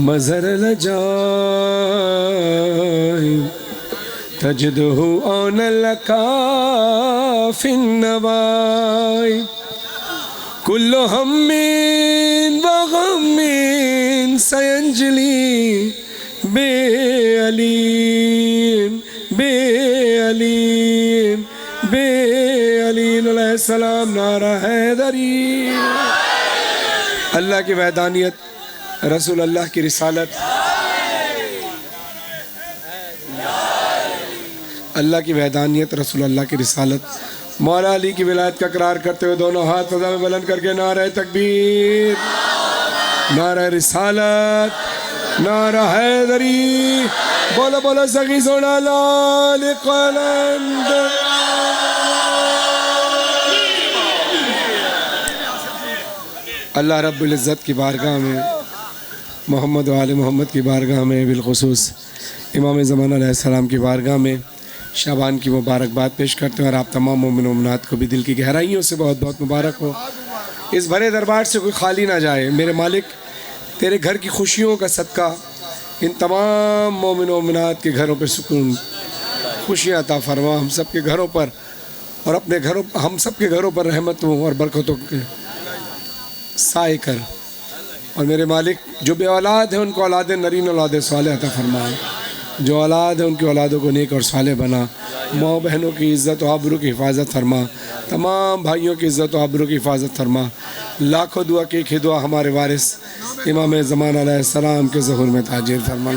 मज़र लजाए तजदहु औन लका फिन नवाई कुल्लु हम्मिन व गम्मिन सयंजली बेअलीन बेअलीन बेअलीन अलैहिस्सलाम नारा हैदरी। अल्लाह की वहदानियत, रसूल अल्लाह की रिसालत, अल्लाह की वहदानियत, रसूल अल्लाह की रिसालत, मौला अली की विलायत का करार करते हुए दोनों हाथ फज़ा में बुलंद करके नारा तकबीर, नारा रिसालत, नारा हैदरी, बोलो बोलो सगी सोना लाल कलंद। अल्लाह रब्बुल इज़्ज़त की बारगाह में, मोहम्मद व आले मोहम्मद की बारगाह में, बिलखुसूस इमाम ज़माना अलैहिस्सलाम की बारगाह में शाबान की मुबारकबाद पेश करते हैं और आप तमाम मोमिन व मोमिनात को भी दिल की गहराइयों से बहुत बहुत मुबारक हो। इस भरे दरबार से कोई खाली ना जाए। मेरे मालिक, तेरे घर की खुशियों का सदका इन तमाम मोमिन व मोमिनात के घरों पर सुकून, खुशियाँ अता फरमा हम सब के घरों पर, और अपने घरों, हम सब के घरों पर रहमतों और बरकतों के साए कर। और मेरे मालिक, जो बे औलाद है उनको औलाद नरीन औलाद सालेह अता फरमाए, जो औलाद है उनकी औलादों को नेक और साले बना। माँ बहनों की इज़्ज़त व आबरू की हिफाजत फरमा, तमाम भाइयों की इज़्ज़त व आबरू की हिफाजत फरमा। लाखों दुआ की एक दुआ हमारे वारिस इमाम ज़मान अलैहिस्सलाम के ज़हूर में ताजिर फरमा।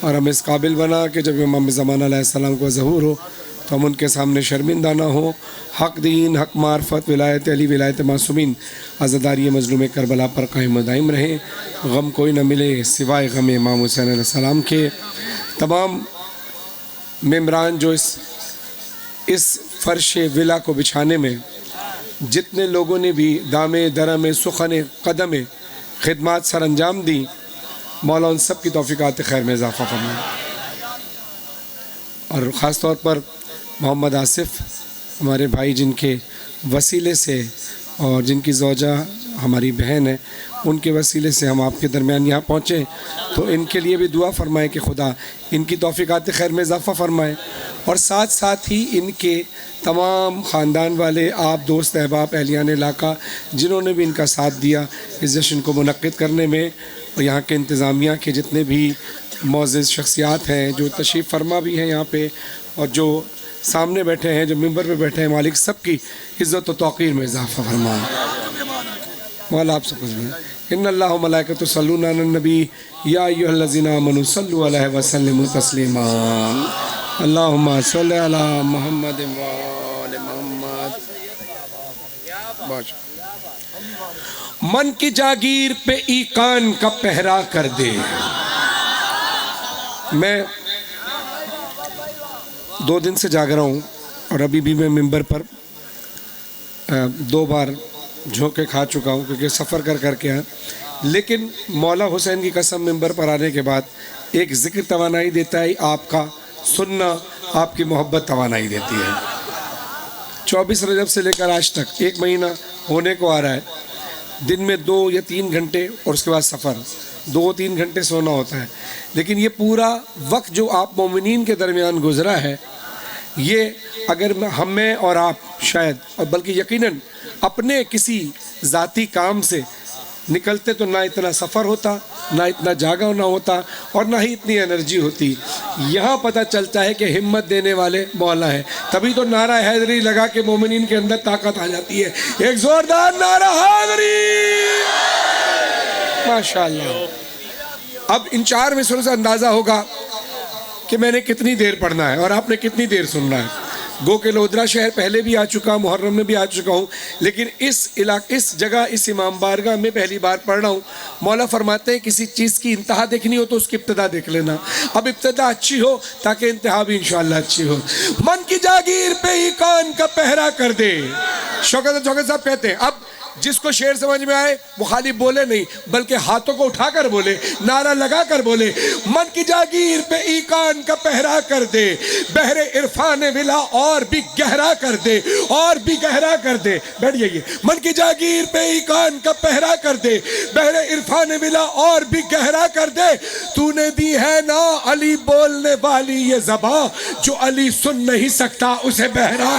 और हम इस काबिल बना कि जब इमाम ज़मान अलैहिस्सलाम को ज़हूर हो तो हम उनके सामने शर्मिंदा ना हो। हक़ दीन, हक़ मार्फत, विलायत अली, विलायत मासूमीन, आज़ादारी मज़लूम करबला पर कायम दायम रहे। गम कोई न मिले सिवाय गम इमाम हुसैन अलैहिस्सलाम के। तमाम मेम्बरान जो इस फ़र्श विला को बिछाने में, जितने लोगों ने भी दामे दरम सुखन कदम खिदमत सर अंजाम दी, मौला उन सब की तौफ़ीक़ात खैर में इजाफ़ा फरमाए। और ख़ास तौर पर मोहम्मद आसिफ़ हमारे भाई, जिनके वसीले से और जिनकी ज़ौजा हमारी बहन है, उनके वसीले से हम आपके दरमियान यहाँ पहुँचे, तो इनके लिए भी दुआ फरमाए कि खुदा इनकी तौफ़ीक़ात खैर में इजाफ़ा फरमाए। और साथ साथ ही इनके तमाम ख़ानदान वाले, आप दोस्त अहबाब अहलियान इलाका, जिन्होंने भी इनका साथ दिया इस जश्न को मुनक़्क़िद करने में, और यहाँ के इंतज़ामिया के जितने भी मौज़िज़ शख्सियात हैं, जो तशरीफ़ फरमा भी हैं यहाँ पे, और जो सामने बैठे हैं, जो मिंबर पे बैठे हैं, मालिक सबकी इज़्ज़त व तौक़ीर में इजाफ़ा फरमाए। मौला आप सब कुछ में इन्नल्लाह व मलाइकतहु यस्सल्लूना अलन नबी या अय्युहल्लज़ीना आमनू सल्लु अलैहि व सल्लिमू तस्लीमा। अल्लाहुम्मा सल्लि अला मुहम्मद व आले मुहम्मद। मन की जागीर पे ईकान का पहरा कर दे। मैं 2 दिन से जाग रहा हूँ और अभी भी मैं मिंबर पर 2 बार झोंके खा चुका हूँ, क्योंकि सफ़र कर करके आया। लेकिन मौला हुसैन की कसम, मिंबर पर आने के बाद एक ज़िक्र तवानाई देता है, आपका सुनना, आपकी मोहब्बत तवानाई देती है। 24 रजब से लेकर आज तक 1 महीना होने को आ रहा है। दिन में 2 या 3 घंटे और उसके बाद सफ़र, 2-3 घंटे सोना होता है। लेकिन ये पूरा वक्त जो आप मोमिनीन के दरमियान गुज़रा है, ये अगर हमें और आप शायद, और बल्कि यकीनन अपने किसी ज़ाती काम से निकलते तो ना इतना सफ़र होता, ना इतना जागा ना होता, और ना ही इतनी एनर्जी होती। यहाँ पता चलता है कि हिम्मत देने वाले मौला है। तभी तो नारा हैदरी लगा के मोमिनीन के अंदर ताकत आ जाती है। एक ज़ोरदार नारा हैदरी, माशाअल्लाह। अब इन 4 मिसरों से अंदाज़ा होगा कि मैंने कितनी देर पढ़ना है और आपने कितनी देर सुनना है। गो के लोधरा शहर पहले भी आ चुका, मुहर्रम में भी आ चुका हूँ, लेकिन इस जगह, इस इमाम बारगाह में पहली बार पढ़ रहा हूँ। मौला फरमाते हैं किसी चीज़ की इंतहा देखनी हो तो उसकी इब्तिदा देख लेना। अब इब्तिदा अच्छी हो ताकि इंतहा भी इंशाअल्लाह अच्छी हो। मन की जागीर पे ही कान का पहरा कर दे। शौकत साहब कहते हैं, अब जिसको शेर समझ में आए वो खाली बोले नहीं बल्कि हाथों को उठाकर बोले, नारा लगाकर बोले। मन की जागीर पे ईकान का पहरा कर दे, बहरे इरफान विला और भी गहरा कर दे, और भी गहरा कर दे। बैठ जाइए। मन की जागीर पे ईकान का पहरा कर दे, बहरे इरफान विला और भी गहरा कर दे। तूने दी है ना अली बोलने वाली ये ज़बां, जो अली सुन नहीं सकता उसे बहरा।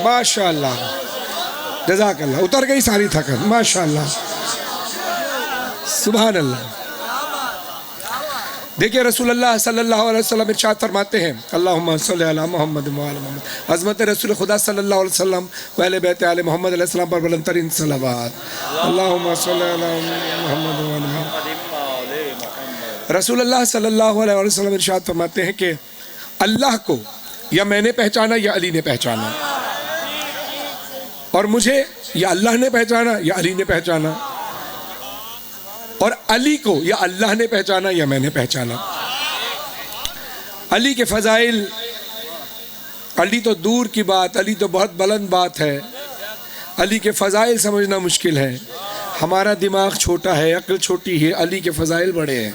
माशाअल्लाह, जज़ाकल्लाह। उतर गई सारी थकन, माशाअल्लाह, सुभान अल्लाह। देखिए रसूलुल्लाह सल्लल्लाहु अलैहि वसल्लम इरशाद फरमाते हैं, अल्लाहुम्मा सल्लि अला मुहम्मद व अला मुहम्मद। अज़मत रसूल खुदा सल्लल्लाहु अलैहि वसल्लम व अहले बैत आले मोहम्मद अलैहि सलाम पर बुलंद तरीन सलावत। अल्लाहुम्मा सल्लि अला मुहम्मद व अला मुहम्मद। रसूलुल्लाह सल्लल्लाहु अलैहि वसल्लम इरशाद फरमाते हैं कि अल्लाह को या मैंने पहचाना या अली ने पहचाना, और मुझे या अल्लाह ने पहचाना या अली ने पहचाना, और अली को या अल्लाह ने पहचाना या मैंने पहचाना। अली के फ़ज़ाइल, अली तो दूर की बात, अली तो बहुत बुलंद बात है। अली के फ़ज़ाइल समझना मुश्किल है। हमारा दिमाग छोटा है, अक्ल छोटी है, अली के फ़ज़ाइल बड़े हैं।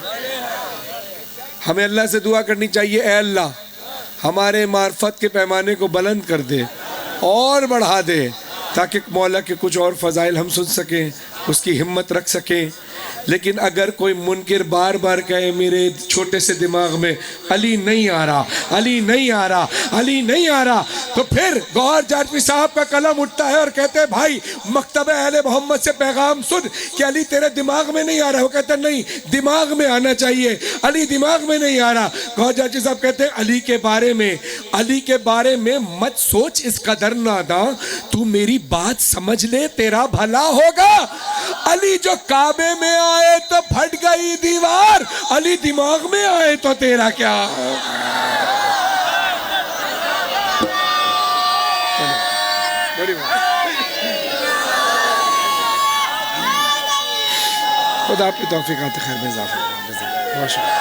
हमें अल्लाह से दुआ करनी चाहिए, ए अल्लाह हमारे मार्फत के पैमाने को बुलंद कर दे और बढ़ा दे, ताकि मौला के कुछ और फ़ज़ाइल हम सुन सकें, उसकी हिम्मत रख सकें। लेकिन अगर कोई मुनकिर बार बार कहे मेरे छोटे से दिमाग में अली नहीं आ रहा, अली नहीं आ रहा, अली नहीं आ रहा, तो फिर गौहर जाटवी साहब का कलम उठता है और कहते हैं भाई मकतब अहले मोहम्मद से पैगाम सुन कि अली तेरे दिमाग में नहीं आ रहा। वो कहते हैं नहीं, दिमाग में आना चाहिए, अली दिमाग में नहीं आ रहा। गौहर जाटवी साहब कहते हैं अली के बारे में मत सोच इस कदर नादा, तू मेरी बात समझ ले तेरा भला होगा। अली जो काबे में आए तो फट गई दीवार, अली दिमाग में आए तो तेरा क्या होगा। खुदा आपकी तौफीक आते खैर में इजाफा। माशाअल्लाह।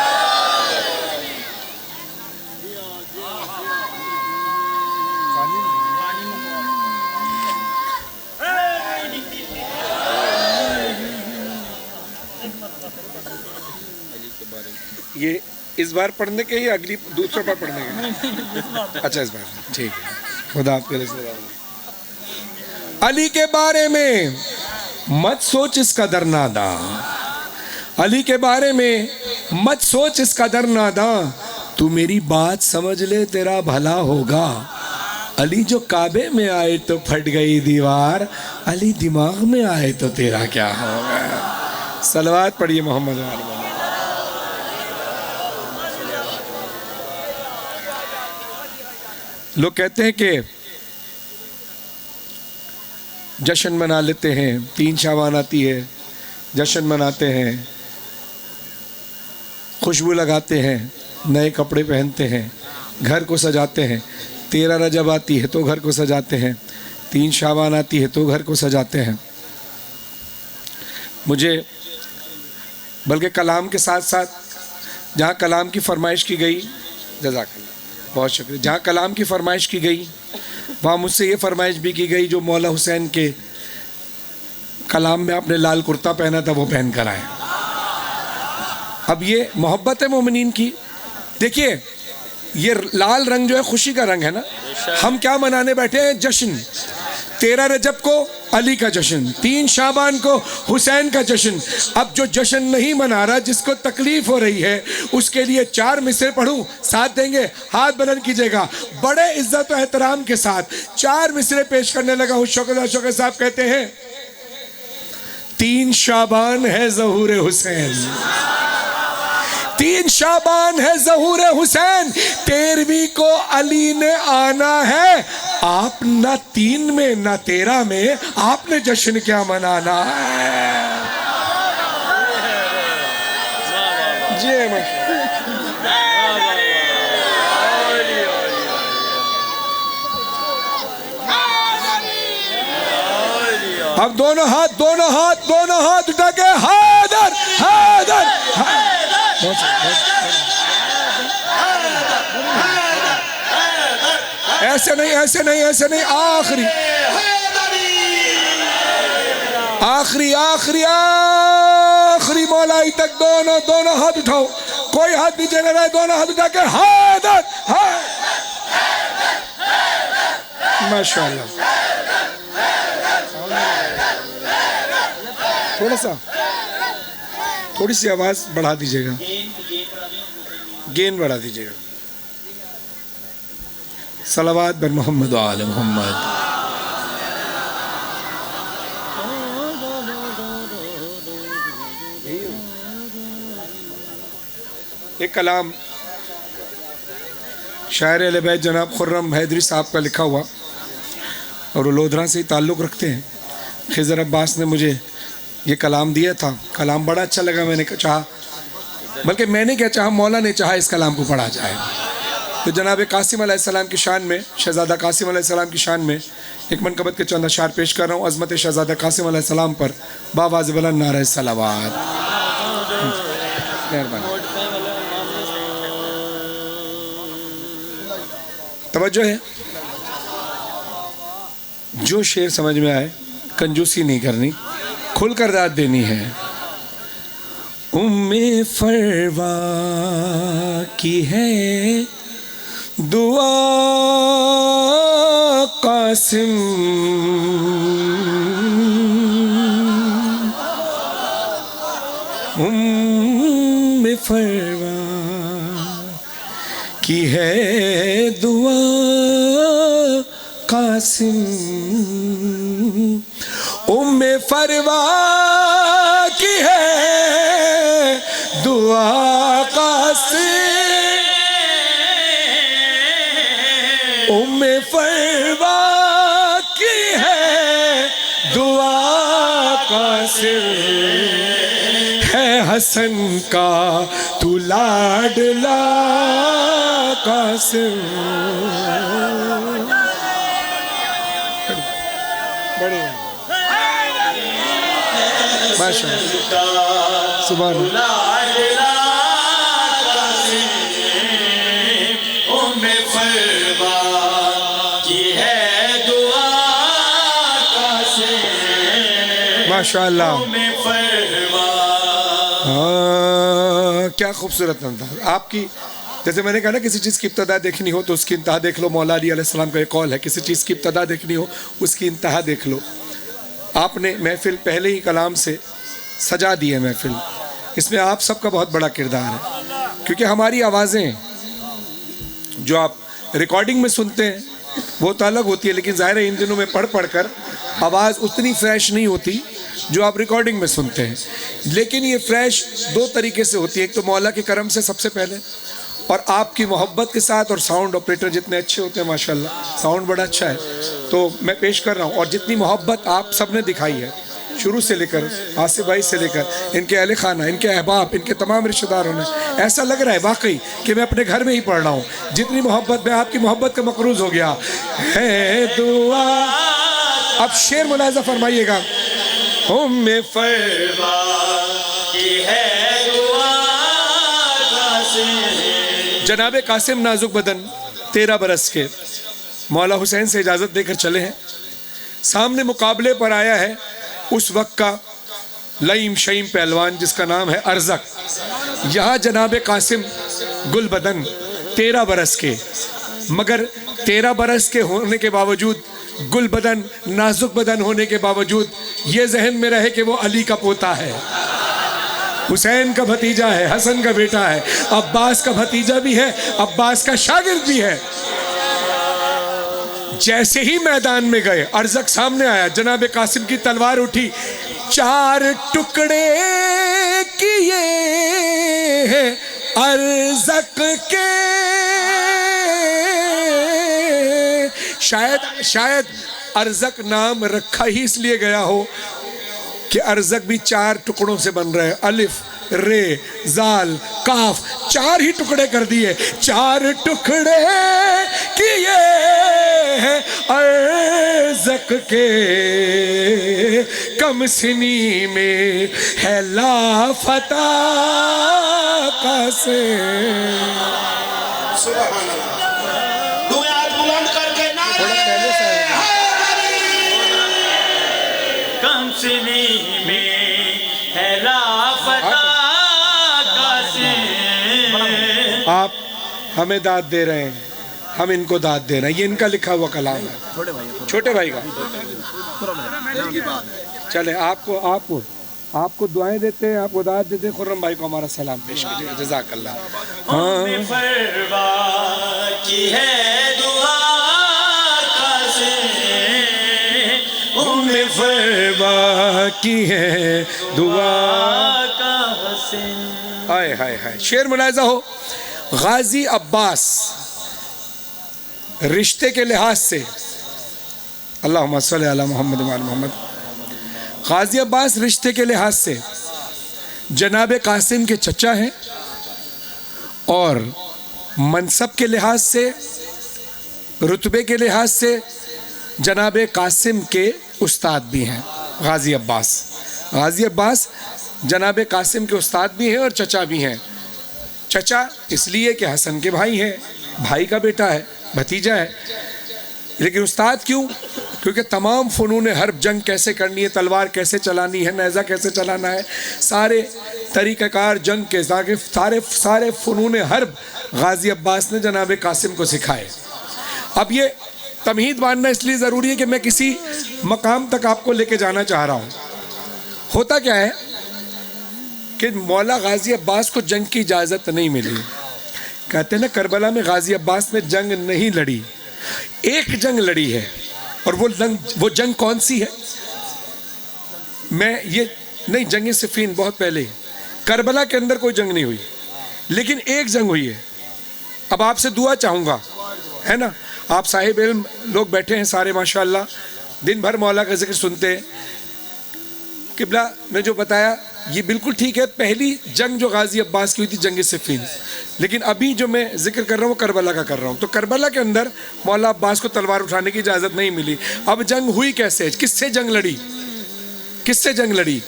ये इस बार पढ़ने के या अगली दूसरे बार पढ़ने के? अच्छा इस बार ठीक है। खुदा आपके लिए। अली के बारे में मत सोच इसका दर नादा, अली के बारे में मत सोच इसका दर नादा, तू मेरी बात समझ ले तेरा भला होगा। अली जो काबे में आए तो फट गई दीवार, अली दिमाग में आए तो तेरा क्या होगा। सलवात पढ़िए मोहम्मद वाले। लोग कहते हैं कि जश्न मना लेते हैं, 3 शाबान आती है, जश्न मनाते हैं, खुशबू लगाते हैं, नए कपड़े पहनते हैं, घर को सजाते हैं। 13 रजब आती है तो घर को सजाते हैं, 3 शाबान आती है तो घर को सजाते हैं। मुझे बल्कि कलाम के साथ साथ जहाँ कलाम की फरमाइश की गई, जज़ाकल्लाह बहुत शुक्रिया, जहाँ कलाम की फरमाइश की गई वहाँ मुझसे ये फरमाइश भी की गई जो मौला हुसैन के कलाम में आपने लाल कुर्ता पहना था वो पहन कर आए। अब ये मोहब्बत है मोमिनीन की। देखिए ये लाल रंग जो है खुशी का रंग है ना। हम क्या मनाने बैठे हैं? जश्न। 13 रजब को अली का जश्न, 3 शाबान को हुसैन का जश्न। अब जो जश्न नहीं मना रहा, जिसको तकलीफ हो रही है, उसके लिए 4 मिसरे पढ़ूं, साथ देंगे? हाथ बुलंद कीजिएगा बड़े इज्जत और एहतराम के साथ। 4 मिसरे पेश करने लगा हूं। शौकत साहब कहते हैं 3 शाबान है ज़हूर हुसैन, 3 शाबान है ज़हूर हुसैन, 13वीं को अली ने आना है। आप ना 3 में ना 13 में, आपने जश्न क्या मनाना है? जी अब दोनों हाथ उठा के हैदर हैदर। ऐसे नहीं, आखिरी आखिरी आखिरी आखिरी मौलाई तक दोनों हाथ उठाओ, कोई हाथ नीचे न रहे, दोनों हाथ उठा के हैदर। माशाअल्लाह। थोड़ी सी आवाज बढ़ा दीजिएगा, गेन बढ़ा दीजिएगा। सलावत बिन मोहम्मद व आले मोहम्मद। एक कलाम शायर अहले बैत जनाब खुर्रम हैदरी साहब का लिखा हुआ, और वो लोधरा से ही ताल्लुक़ रखते हैं। खिज़र अब्बास ने मुझे ये कलाम दिया था, कलाम बड़ा अच्छा लगा। मैंने चाहा, बल्कि मैंने क्या चाहा, मौला ने चाहा इस कलाम को पढ़ा जाए। तो जनाब कासिम अलैहिस्सलाम की शान में, शहज़ादा कासिम अलैहिस्सलाम की शान में एक मनकबत के चंद अशार पेश कर रहा हूँ। अज़मत शहज़ादा कासिम अलैहिस्सलाम पर बावाज़ बुलंद नारे सलावत। तवज्जो है, जो शेर समझ में आए, कंजूसी नहीं करनी, खुलकर दाद देनी है। उम्मे फरवा की है दुआ कासिम, उम्मे फरवा की है दुआ कासिम, उम्मे फरवा की है दुआ कासिम, उम्मे फरवा की है दुआ कासिम, है हसन का तू लाडला कासिम। बड़े माशाअल्लाह, सुभान अल्लाह। माशाअल्लाह, क्या खूबसूरत अंदाज़ आपकी। जैसे मैंने कहा ना, किसी चीज़ की इब्तदा देखनी हो तो उसकी इंतहा देख लो। मौला अली अलैहिस्सलाम का एक कौल है, किसी चीज़ की इब्तदा देखनी हो उसकी इंतहा देख लो। आपने महफिल पहले ही कलाम से सजा दी है महफिल। इसमें आप सबका बहुत बड़ा किरदार है, क्योंकि हमारी आवाज़ें जो आप रिकॉर्डिंग में सुनते हैं वो तो अलग होती है, लेकिन ज़ाहिर है इन दिनों में पढ़ कर आवाज़ उतनी फ्रेश नहीं होती जो आप रिकॉर्डिंग में सुनते हैं। लेकिन ये फ्रेश दो तरीके से होती है, एक तो मौला के करम से सबसे पहले, और आपकी मोहब्बत के साथ। और साउंड ऑपरेटर जितने अच्छे होते हैं माशाल्लाह, साउंड बड़ा अच्छा है, तो मैं पेश कर रहा हूँ। और जितनी मोहब्बत आप सब ने दिखाई है, शुरू से लेकर आसिफ भाई से लेकर इनके अहले खाना, इनके अहबाब, इनके तमाम रिश्तेदारों ने, ऐसा लग रहा है वाकई कि मैं अपने घर में ही पढ़ रहा हूँ। जितनी मोहब्बत, मैं आपकी मोहब्बत का मकरूज हो गया है दुआ। अब शेर मुलाहिजा फरमाइएगा, उम्मे फरवा की है दुआ कासिम। जनाबे कासिम नाजुक बदन 13 बरस के मौला हुसैन से इजाज़त देकर चले हैं। सामने मुकाबले पर आया है उस वक्त का लईम शईम पहलवान जिसका नाम है अरज़क। यहाँ जनाबे कासिम गुल बदन 13 बरस के, मगर 13 बरस के होने के बावजूद, गुल बदन नाजुक बदन होने के बावजूद, ये जहन में रहे कि वो अली का पोता है, हुसैन का भतीजा है, हसन का बेटा है, अब्बास का भतीजा भी है, अब्बास का शागिर्द भी है। जैसे ही मैदान में गए, अरज़क सामने आया, जनाबे कासिम की तलवार उठी, 4 टुकड़े किए हैं अरज़क के। शायद अरज़क नाम रखा ही इसलिए गया हो कि अरज़क भी 4 टुकड़ों से बन रहे हैं, अलिफ रे जाल काफ, 4 ही टुकड़े कर दिए। 4 टुकड़े किए हैं अरज़क के, कम सिनी में है लाफता कासे। दुआ बुलंद करके कम सिनी में है लाफता कासे। आप हमें दाद दे रहे हैं, हम इनको दाद दे रहे हैं। ये इनका लिखा हुआ कलाम है, छोटे भाई का। चले आपको दुआएं देते हैं, आपको दाद देते हैं। खुर्रम भाई को हमारा सलाम पेश कीजिए, जज़ाकल्लाह। उम्मे फरवा की है दुआ कासे। उम्मे फरवा की है दुआ कासे। हाय हाय हाय। शेर मुलाहिजा हो, गाजी अब्बास रिश्ते के लिहाज से, अल्लाहुम्मा सल्ली अला मोहम्मद व आले मोहम्मद, गाजी अब्बास रिश्ते के लिहाज से जनाब कासिम के चचा हैं और मनसब के लिहाज से, रुतबे के लिहाज से जनाब कासिम के उस्ताद भी हैं। गाजी अब्बास जनाब कासिम के उस्ताद भी हैं और चचा भी हैं। चचा इसलिए कि हसन के भाई हैं, भाई का बेटा है, भतीजा है। लेकिन उस्ताद क्यों? क्योंकि तमाम फ़नून हर्ब, जंग कैसे करनी है, तलवार कैसे चलानी है, नेज़ा कैसे चलाना है, सारे तरीक़ाकार जंग के सारे फ़नून हर्ब गाजी अब्बास ने जनाब कासिम को सिखाए। अब ये तमहीद मानना इसलिए ज़रूरी है कि मैं किसी मकाम तक आपको लेके जाना चाह रहा हूँ। होता क्या है कि मौला गाजी अब्बास को जंग की इजाज़त नहीं मिली। कहते हैं ना, करबला में गाजी अब्बास ने जंग नहीं लड़ी, एक जंग लड़ी है। और वो जंग कौन सी है? मैं ये नहीं, जंग सिफ़ीन बहुत पहले, करबला के अंदर कोई जंग नहीं हुई, लेकिन एक जंग हुई है। अब आपसे दुआ चाहूँगा, है ना, आप साहिब इल्म लोग बैठे हैं सारे माशाअल्लाह, दिन भर मौला का जिक्र सुनते हैं। किबला ने जो बताया ये बिल्कुल ठीक है। पहली जंग जो गाजी अब्बास की हुई थी जंग सिफ़ीन, लेकिन अभी जो मैं जिक्र कर रहा हूँ वो करबला का कर रहा हूँ। तो करबला के अंदर मौला अब्बास को तलवार उठाने की इजाज़त नहीं मिली। अब जंग हुई कैसे, किससे जंग लड़ी, किससे जंग लड़ी?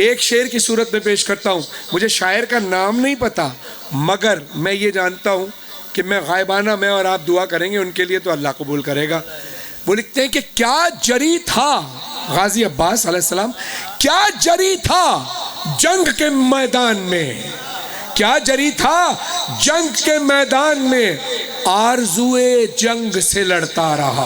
एक शेर की सूरत में पेश करता हूँ। मुझे शायर का नाम नहीं पता, मगर मैं ये जानता हूँ कि मैं गायबाना, मैं और आप दुआ करेंगे उनके लिए तो अल्लाह कबूल करेगा। वो लिखते हैं कि क्या जरी था गाजी अब्बास अलैहिस्सलाम, क्या जरी था जंग के मैदान में, क्या जरी था जंग के मैदान में, आरज़ुए जंग से लड़ता रहा,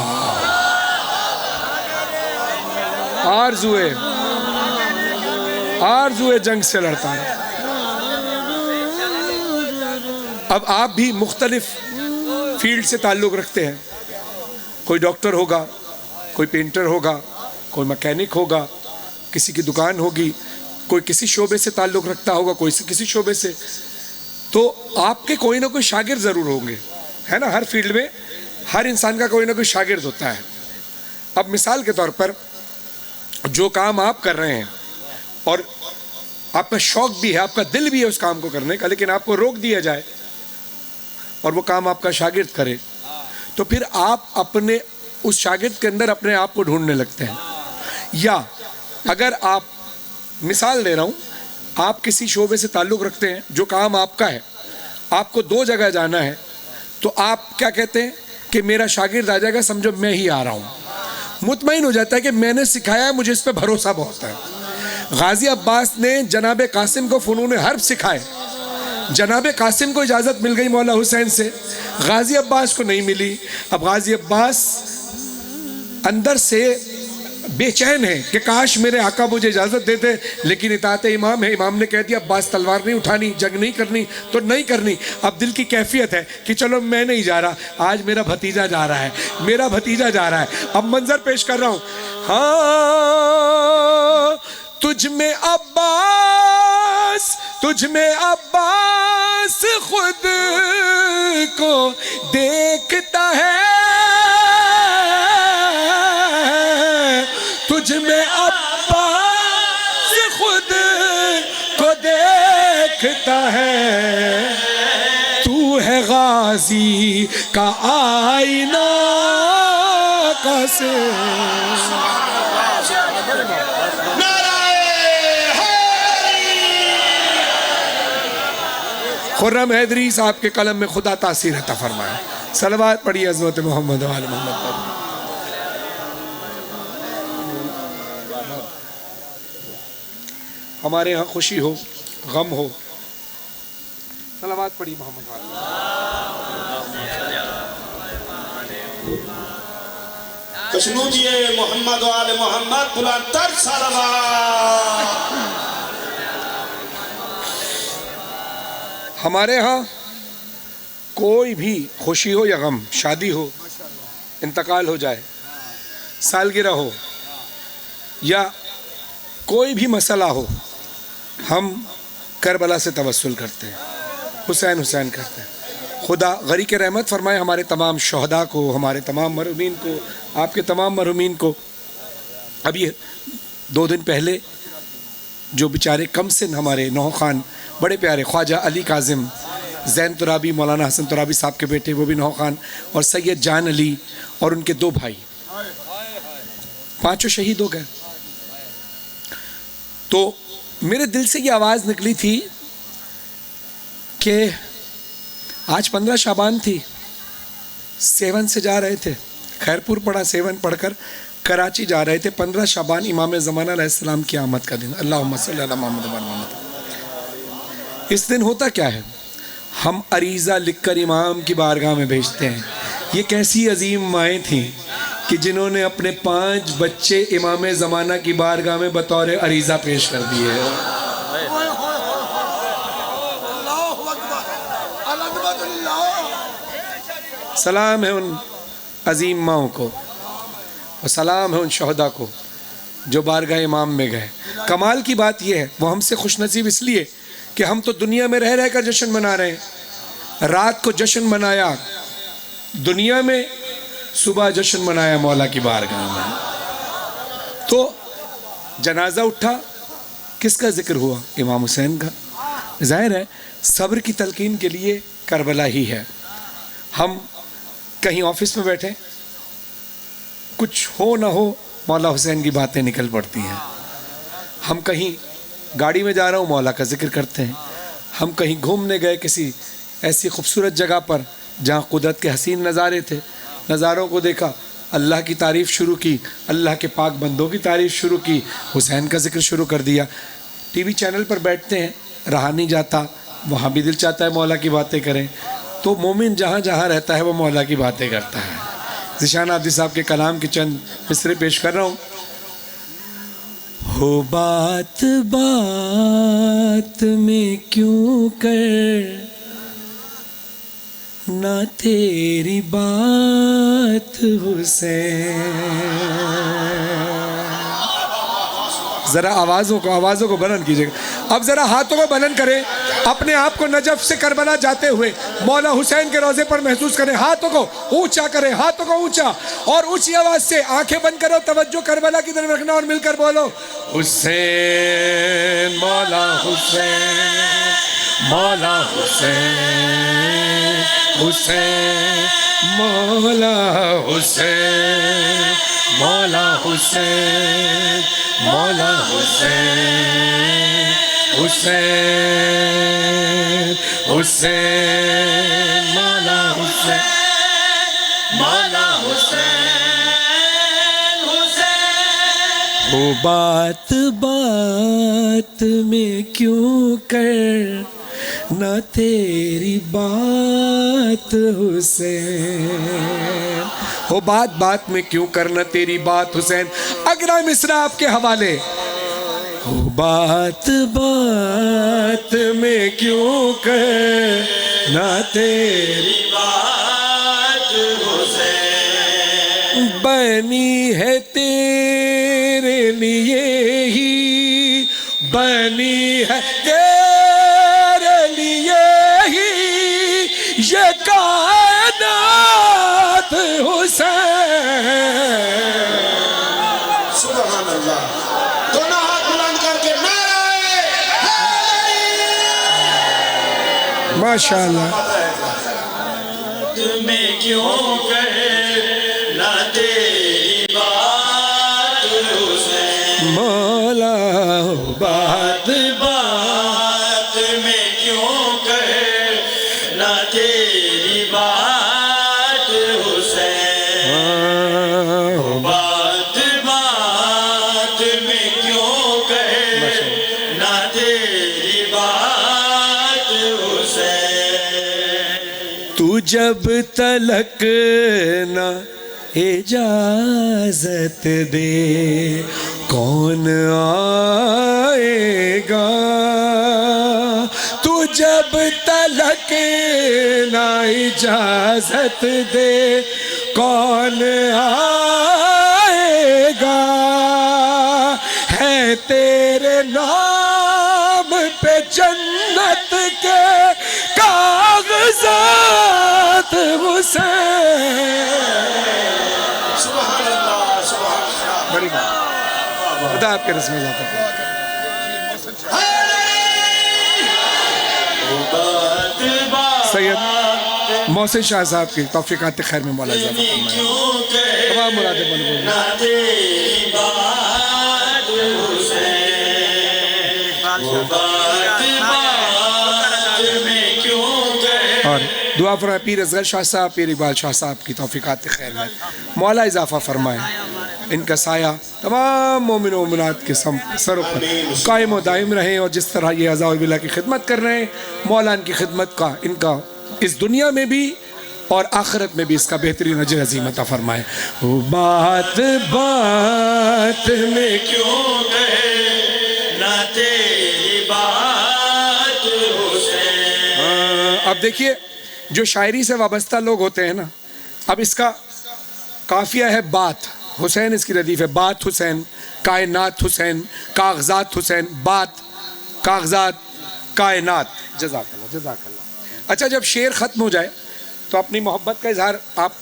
आरज़ुए जंग से लड़ता रहा। अब आप भी मुख्तलिफ फील्ड से ताल्लुक़ रखते हैं। कोई डॉक्टर होगा, कोई पेंटर होगा, कोई मैकेनिक होगा, किसी की दुकान होगी, कोई किसी शोबे से ताल्लुक़ रखता होगा, कोई किसी शोबे से। तो आपके कोई ना कोई शागिर्द ज़रूर होंगे, है ना। हर फील्ड में हर इंसान का कोई ना कोई शागिर्द होता है। अब मिसाल के तौर पर जो काम आप कर रहे हैं और आपका शौक़ भी है, आपका दिल भी है उस काम को करने का, लेकिन आपको रोक दिया जाए और वो काम आपका शागिर्द करे, तो फिर आप अपने उस शागिर्द के अंदर अपने आप को ढूंढने लगते हैं। या अगर आप, मिसाल दे रहा हूँ, आप किसी शोबे से ताल्लुक़ रखते हैं, जो काम आपका है, आपको 2 जगह जाना है, तो आप क्या कहते हैं कि मेरा शागिर्द आ जाएगा, समझो मैं ही आ रहा हूँ। मुतमईन हो जाता है कि मैंने सिखाया है, मुझे इस पर भरोसा बहुत है। गाजी अब्बास ने जनाब कासिम को फ़नून हर्ब सिखाए। जनाब कासिम को इजाज़त मिल गई मौला हुसैन से, गाजी अब्बास को नहीं मिली। अब गाजी अब्बास अंदर से बेचैन है कि काश मेरे आका मुझे इजाज़त देते, लेकिन इताअत इमाम है। इमाम ने कह दिया अब्बास तलवार नहीं उठानी, जंग नहीं करनी तो नहीं करनी। अब दिल की कैफियत है कि चलो मैं नहीं जा रहा, आज मेरा भतीजा जा रहा है, मेरा भतीजा जा रहा है। अब मंजर पेश कर रहा हूँ। हाँ, तुझ में अब्बास, तुझ में अब्बास खुद को देखता है, तुझ में अब्बास खुद को देखता है, तू है गाजी का आईना कैसे। खुर्रम हैदरी साहब के कलम में खुदा तासीर अता फरमाए। सलवात पढ़िए अज़मत मोहम्मद व आले मोहम्मद पर। हमारे यहाँ खुशी हो, गम हो, सलवात पढ़िए मोहम्मद वाले। कशनूदिए मोहम्मद वाले मोहम्मद बुलंदतर सलवात। हमारे यहाँ कोई भी खुशी हो या गम, शादी हो, इंतकाल हो जाए, सालगिरह हो या कोई भी मसला हो, हम करबला से तवस्सुल करते हैं, हुसैन हुसैन करते हैं। खुदा गरी के रहमत फरमाए हमारे तमाम शहदा को, हमारे तमाम मरहूमीन को, आपके तमाम मरहूमीन को। अभी 2 दिन पहले जो बेचारे कम सिन हमारे नौ खान बड़े प्यारे ख्वाजा अली काजिम, जैन तुराबी, मौलाना हसन तुराबी साहब के बेटे वो भी नौ खान, और सैयद जान अली और उनके 2 भाई, 5 शहीद हो गए। तो मेरे दिल से ये आवाज़ निकली थी कि आज 15 शाबान थी, सेवन से जा रहे थे, खैरपुर पढ़ा, सेवन पढ़कर कराची जा रहे थे। 15 शाबान इमाम ज़माना अलैहिस्सलाम की आमद का दिन। अल्लाहुम्मा सल्ली अला मुहम्मद व मोहम्मद। इस दिन होता क्या है, हम अरीज़ा लिखकर इमाम की बारगाह में भेजते हैं। ये कैसी अजीम माएँ थीं कि जिन्होंने अपने 5 बच्चे इमाम ज़माना की बारगाह में बतौर अरीज़ा पेश कर दिए हैं। सलाम है उन अजीम माओं को और सलाम है उन शहदा को जो बारगाह इमाम में गए। कमाल की बात यह है, वो हमसे खुशनसीब इसलिए कि हम तो दुनिया में रह रहकर जश्न मना रहे हैं। रात को जश्न मनाया दुनिया में, सुबह जश्न मनाया मौला की बारगाह में। तो जनाजा उठा, किसका जिक्र हुआ? इमाम हुसैन का। जाहिर है सब्र की तलकीन के लिए करबला ही है। हम कहीं ऑफिस में बैठे, कुछ हो ना हो मौला हुसैन की बातें निकल पड़ती हैं। हम कहीं गाड़ी में जा रहा हूँ, मौला का जिक्र करते हैं। हम कहीं घूमने गए किसी ऐसी खूबसूरत जगह पर जहाँ कुदरत के हसीन नज़ारे थे, नज़ारों को देखा, अल्लाह की तारीफ़ शुरू की, अल्लाह के पाक बंदों की तारीफ़ शुरू की, हुसैन का जिक्र शुरू कर दिया। टीवी चैनल पर बैठते हैं, रहा नहीं जाता, वहाँ भी दिल चाहता है मौला की बातें करें। तो मोमिन जहाँ जहाँ रहता है वो मौला की बातें करता है। ज़िशान आब्दी साहब के कलाम के चंद मिसरे पेश कर रहा हूँ। हो बात बात में क्यों कर ना तेरी बात हुसैन। ज़रा आवाज़ों को बुलंद कीजिएगा। अब ज़रा हाथों को बुलंद करें, अपने आप को नजफ से करबला जाते हुए मौला हुसैन के रोज़े पर महसूस करें। हाथों को ऊंचा करें, हाथों को ऊंचा और ऊंची आवाज़ से आंखें बंद करो, तवज्जो करबला की तरफ रखना और मिलकर बोलो हुसैन मौला हुसैन मौला हुसैन हुसैन मौला हुसैन मौला हुसैन मौला हुसैन हुसैन हुसैन मौला हुसैन मौला हुसैन हुसैन। वो बात बात में क्यों कर ना तेरी बात हुसैन। हो बात बात में क्यों करना तेरी बात हुसैन। अगला मिसरा आपके हवाले। हो बात बात में क्यों करना तेरी बात हुसैन। बनी है तेरे लिए ही बनी है तेरे लिए ही ये कायनात हुसैन। सुभान अल्लाह। दोनों हाथ बुलंद करके नारे माशाअल्लाह। तुम्हें क्यों कहे ना तेरी बात हुसैन। मौला बात बात में क्यों कहे बात बात में क्यों कहे ना तेरी बात हुसैन। तू जब तलक ना इजाजत दे कौन आएगा, तू जब तलक ना इजाजत दे कौन आएगा, है तेरे नाम पे जन्नत के कागजात हुसैन। सुभान अल्लाह, सुभान अल्लाह। बड़ी बात खुदा आपके रस्म में जाता है। बात बात सैयद मोहसिन शाह साहब की तौफीकात खैर में मौला इजाज़त फरमाए। क्यों कहे तमाम मुरादें बन गई। ना तेरी बात हुसैन। बात बात में क्यों कहे। और दुआ फरमाए पीर असगर शाह साहब, पीर इकबाल शाह साहब की तौफीकात खैर में मौला इजाफा फरमाए, इनका साया तमाम मोमिन व मोमिनात के सरों पर कायम व दायम रहे। और जिस तरह ये अज़ा बिल्ला की खिदमत कर रहे हैं, मौला इनकी खिदमत का इनका इस दुनिया में भी और आखिरत में भी इसका बेहतरीन अजर अज़ीम अता फरमाए। वो बात बात में क्यों कहे ना तेरी बात हुसैन। अब देखिए जो शायरी से वाबस्ता लोग होते हैं ना, अब इसका काफिया है बात, हुसैन इसकी रदीफ है, बात हुसैन, कायनात हुसैन, कागजात हुसैन, बात कागजात कायनात। जज़ाकल्लाह जज़ाकल्लाह। अच्छा, जब शेर ख़त्म हो जाए तो अपनी मोहब्बत का इजहार आप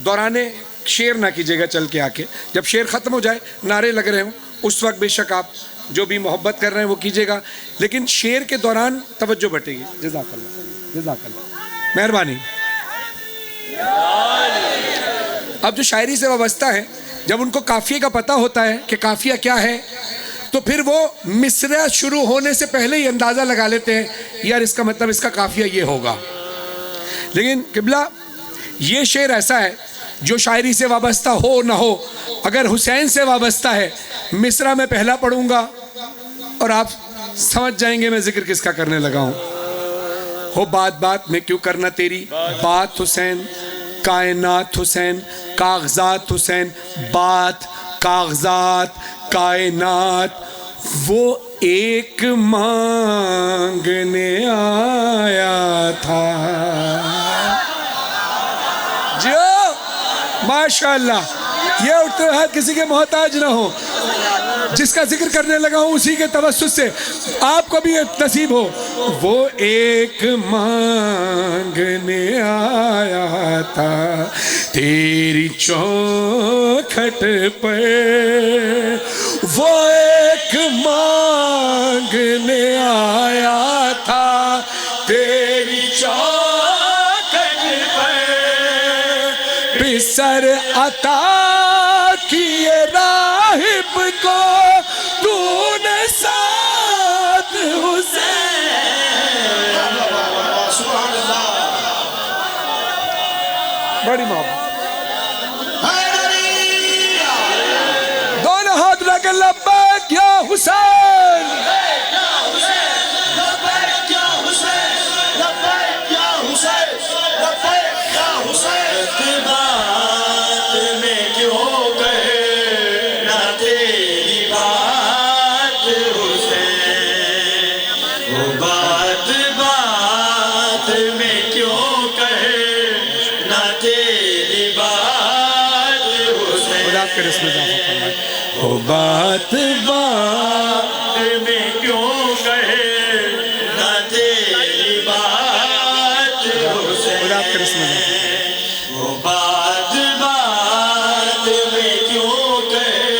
दौराने शेर ना कीजिएगा, चल के आके जब शेर ख़त्म हो जाए, नारे लग रहे हों, उस वक्त बेशक आप जो भी मोहब्बत कर रहे हैं वो कीजिएगा, लेकिन शेर के दौरान तवज्जो बटेगी। जज़ाकल्लाह जज़ाकल्लाह, मेहरबानी। अब जो शायरी से वाबस्ता है, जब उनको काफ़िए का पता होता है कि काफ़िया क्या है, तो फिर वो मिसरा शुरू होने से पहले ही अंदाज़ा लगा लेते हैं, यार इसका मतलब इसका काफ़िया ये होगा। लेकिन किबला ये शेर ऐसा है जो शायरी से वाबस्ता हो ना हो, अगर हुसैन से वाबस्ता है, मिसरा में पहला पढ़ूंगा और आप समझ जाएंगे मैं जिक्र किसका करने लगा हूँ। हो बात बात में क्यों करना तेरी बात हुसैन, कायनात हुसैन, कागजात हुसैन, बात कागजात कायनात। वो एक मांगने आया था जो माशाल्लाह, ये उठते हाथ किसी के मोहताज ना हो, जिसका जिक्र करने लगा हूँ उसी के तवस्सुस से आपको भी नसीब हो। वो एक मांगने आया था तेरी चौखट पर, वो एक मांगने आया था तेरी चौखट पर, बिसर अता किए राहिब को तूने साथ हुसैन। सुभान अल्लाह। बड़ी मोहब्बत, हैदरी। दोनों हाथ लगे लब्बैक या हुसैन। लब्बैक या हुसैन, लब्बैक या हुसैन, लब्बैक या हुसैन। बात में क्यों कहे ना तेरी बात हुसैन। वो बात बात में क्यों कहे ना तेरी बात हुसैन। खुदा आपके रिस्क में इजाफा फरमाए। ओ बात बात में क्यों कहे ना तेरी बात हुसैन। खुदा आपके रिस्क में इजाफा फरमाए। वो बात बात में क्यों कहे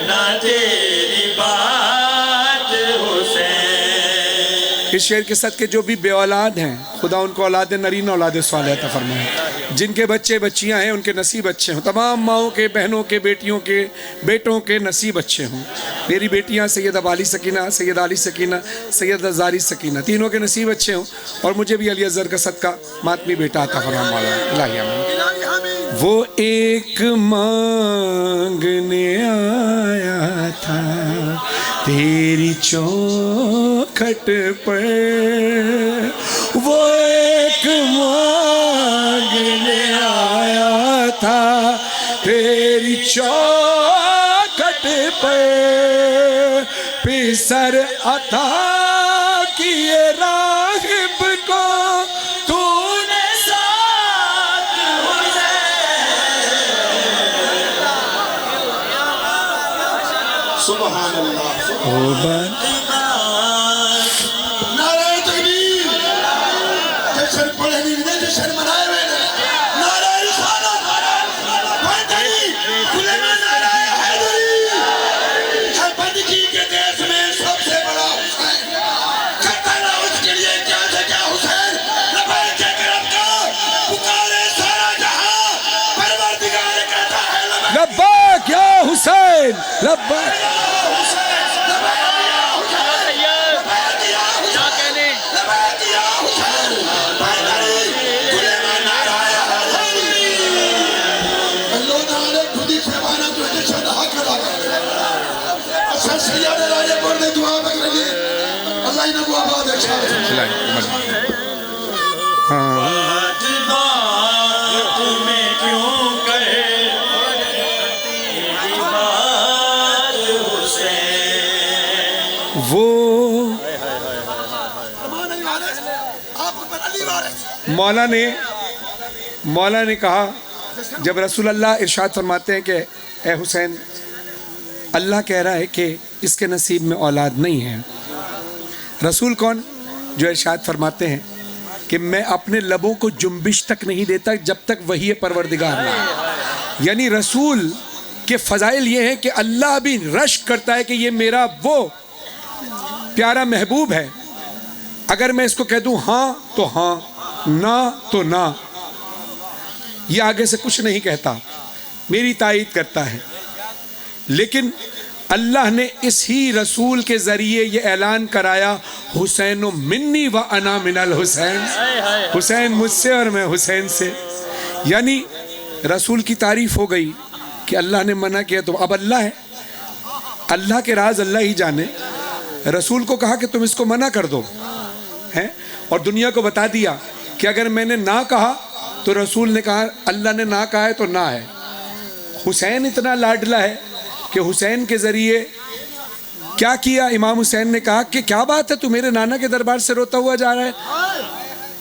ना तेरी बात हुसैन। इस शेर के सदके जो भी बे औलाद हैं, खुदा उनको औलाद नरीन औलाद स्वालिह अता फरमाए। जिनके बच्चे बच्चियां हैं उनके नसीब अच्छे हों, तमाम माओं के, बहनों के, बेटियों के, बेटों के नसीब अच्छे हों। मेरी बेटियां सैयद अबाली सकीना, सैयद आली सकीना, सैयद अज़ारी सकीना, तीनों के नसीब अच्छे हों, और मुझे भी अली अज़हर का सदका मातमी बेटा अता फरमाए मौला इलाही आमीन। वो एक मांगने आया था तेरी चौखट पर, वो एक मांगने आया था तेरी चौखट पर, पिसर अता किए राहिब को तूने साथ सुभान अल्लाह। हुसैन। नारे तकबीर, जश्न पढ़े नहीं दे, जश्न मनाए हुए ने। नारे रिसालत, हैदरी, खुले में नारे हैदरी। है बंदगी के देश में सबसे बड़ा हुसैन। करता ना उसके लिए क्या से क्या हुसैन। लबैक के करम का पुकारे सारा जहां, परवरदिगार कहता है लब्बैक या हुसैन, लब्बैक। बात बात में क्यों कहे तेरी बात हुसैन। वो मौला ने कहा, जब रसूल अल्लाह इरशाद फरमाते हैं कि ए हुसैन, अल्लाह कह रहा है कि इसके नसीब में औलाद नहीं है। रसूल कौन? जो इरशाद फरमाते हैं कि मैं अपने लबों को जुम्बिश तक नहीं देता जब तक वही परवरदिगार ना हो। यानी रसूल के फ़ज़ाइल ये हैं कि अल्लाह भी रश करता है कि ये मेरा वो प्यारा महबूब है। अगर मैं इसको कह दूं हाँ तो हाँ, ना तो ना, ये आगे से कुछ नहीं कहता, मेरी तायीद करता है। लेकिन अल्लाह ने इसी रसूल के ज़रिए ये ऐलान कराया, हुसैन मिन्नी व अना मिनल हुसैन, हुसैन मुझसे और मैं हुसैन से। यानी रसूल की तारीफ़ हो गई कि अल्लाह ने मना किया तो अब अल्लाह है, अल्लाह के राज अल्लाह ही जाने। रसूल को कहा कि तुम इसको मना कर दो हैं, और दुनिया को बता दिया कि अगर मैंने ना कहा तो रसूल ने कहा अल्लाह ने ना कहा है तो ना है। हुसैन इतना लाडला है कि हुसैन के ज़रिए क्या किया, इमाम हुसैन ने कहा कि क्या बात है, तू मेरे नाना के दरबार से रोता हुआ जा रहा है।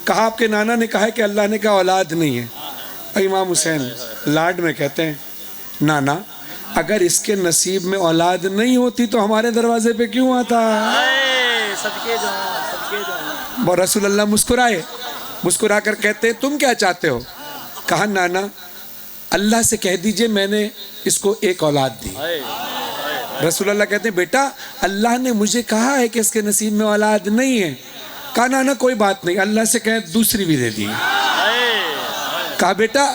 कहा आपके नाना ने कहा है कि अल्लाह ने कहा औलाद नहीं है। और इमाम हुसैन लाड में कहते हैं, नाना अगर इसके नसीब में औलाद नहीं होती तो हमारे दरवाजे पे क्यों आता। और रसूल अल्लाह मुस्कुराए, मुस्कुरा कर कहते हैं तुम क्या चाहते हो। कहा नाना अल्लाह से कह दीजिए मैंने इसको एक औलाद दी। रसूल अल्लाह कहते हैं बेटा अल्लाह ने मुझे कहा है कि इसके नसीब में औलाद नहीं है। कहा नाना कोई बात नहीं, अल्लाह से कहें दूसरी भी दे दी। कहा बेटा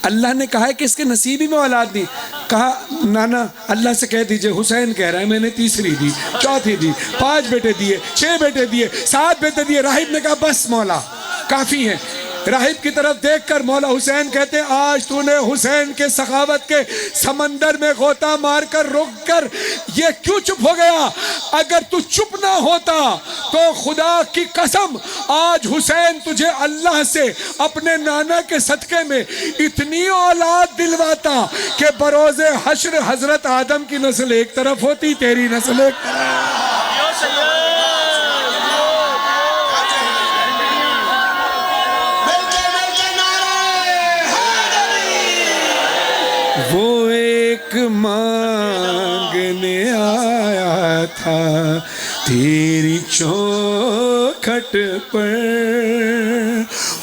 अल्लाह ने कहा है कि इसके नसीब ही में औलाद दी। कहा नाना अल्लाह से कह दीजिए हुसैन कह रहा है मैंने तीसरी दी, चौथी दी, 5 बेटे दिए, 6 बेटे दिए, 7 बेटे दिए। राहिब ने कहा बस मौला काफ़ी है। राहिब की तरफ देखकर मौला हुसैन कहते हैं आज तूने हुसैन के सखावत के समंदर में गोता मारकर रुक कर ये क्यों चुप हो गया। अगर तू चुप ना होता तो खुदा की कसम आज हुसैन तुझे अल्लाह से अपने नाना के सदके में इतनी औलाद दिलवाता कि बरोज़े हश्र हजरत आदम की नस्ल एक तरफ होती, तेरी नस्ल एक तरफ। वो एक मांगने आया था तेरी चौखट पर,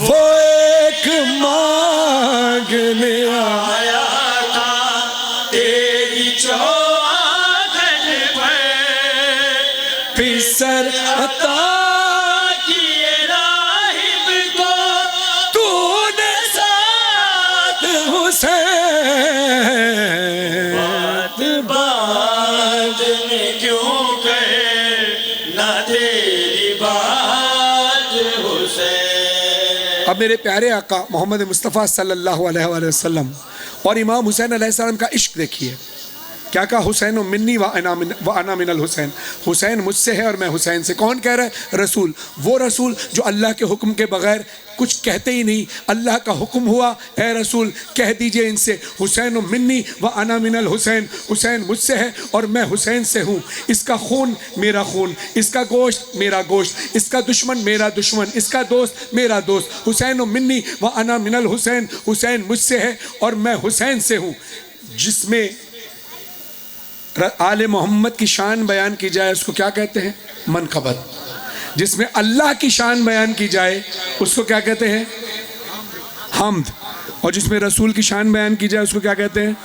वो एक मांगने आया था तेरी चौखट पर, पिसर अता किए राहिब को तूने साथ हुसैन। बात में क्यों कहे ना तेरी बात हुसैन। अब मेरे प्यारे आका मोहम्मद मुस्तफ़ा सल्लल्लाहु अलैहि वसल्लम और इमाम हुसैन अलैहिस्सलाम का इश्क देखिए, क्या कहा? हुसैन मिन्नी व अना मिनल हुसैन, हुसैन मुझसे है और मैं हुसैन से। कौन कह रहा है? रसूल। वो रसूल जो अल्लाह के हुक्म के बगैर कुछ कहते ही नहीं, अल्लाह का हुक्म हुआ ए रसूल कह दीजिए इनसे हुसैन मिन्नी व अना मिनल हुसैन, हुसैन मुझसे है और मैं हुसैन से हूँ। इसका खून मेरा खून, इसका गोश्त मेरा गोश्त, इसका दुश्मन मेरा दुश्मन, इसका दोस्त मेरा दोस्त। हुसैन मिन्नी व अना मिनल हुसैन, हुसैन मुझसे है और मैं हुसैन से हूँ। जिसमें आले मोहम्मद की शान बयान की जाए उसको क्या कहते हैं? मनक़बत। जिसमें अल्लाह की शान बयान की जाए उसको क्या कहते हैं? हम्द। और जिसमें रसूल की शान बयान की जाए उसको क्या कहते हैं?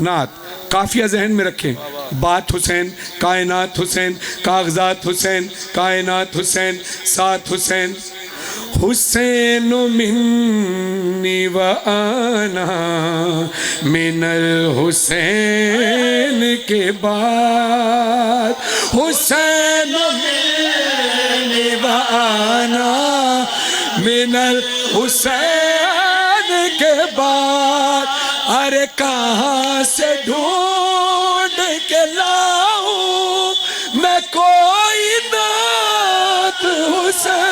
नात। काफिया जहन में रखें, बात हुसैन, कायनात हुसैन, कागजात हुसैन, कायनात हुसैन, सात हुसैन। हुसैन मिन्नी व आना मिनल हुसैन के बाद, हुसैन मिन्नी व आना मिनल हुसैन के बाद। अरे कहाँ से ढूंढ के लाऊं मैं कोई नात हुसैन।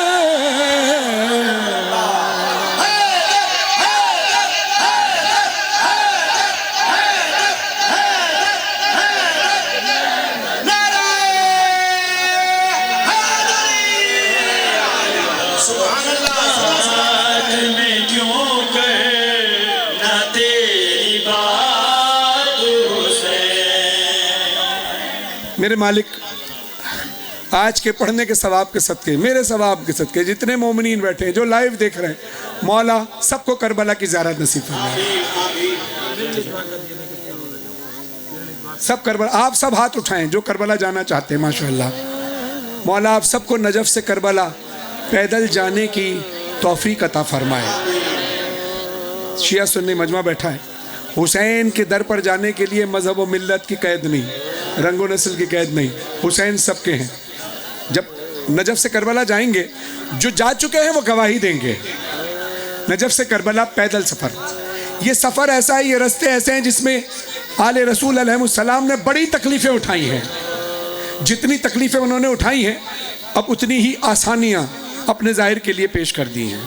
आज मैं क्यों कहना तेरी बात हुसैन। मेरे मालिक, आज के पढ़ने के सवाब के सदके, मेरे सवाब के सदके जितने मोमिनीन बैठे हैं, जो लाइव देख रहे हैं, मौला सबको करबला की ज़ियारत नसीब फरमाए। सब करबला, आप सब हाथ उठाएं जो करबला जाना चाहते हैं। माशाअल्लाह मौला आप सबको नजफ से करबला पैदल जाने की तौफीक अता फरमाए। शिया सुन्नी मजमा बैठा है। हुसैन के दर पर जाने के लिए मजहब व मिल्लत की कैद नहीं, रंगो नस्ल की कैद नहीं, हुसैन सबके हैं। जब नजफ से करबला जाएंगे, जो जा चुके हैं वो गवाही देंगे। नजफ से करबला पैदल सफ़र, ये सफ़र ऐसा है, ये रास्ते ऐसे हैं जिसमें आले रसूल अलैहिस्सलाम ने बड़ी तकलीफ़ें उठाई हैं। जितनी तकलीफ़ें उन्होंने उठाई हैं, अब उतनी ही आसानियाँ अपने ज़ाहिर के लिए पेश कर दी हैं।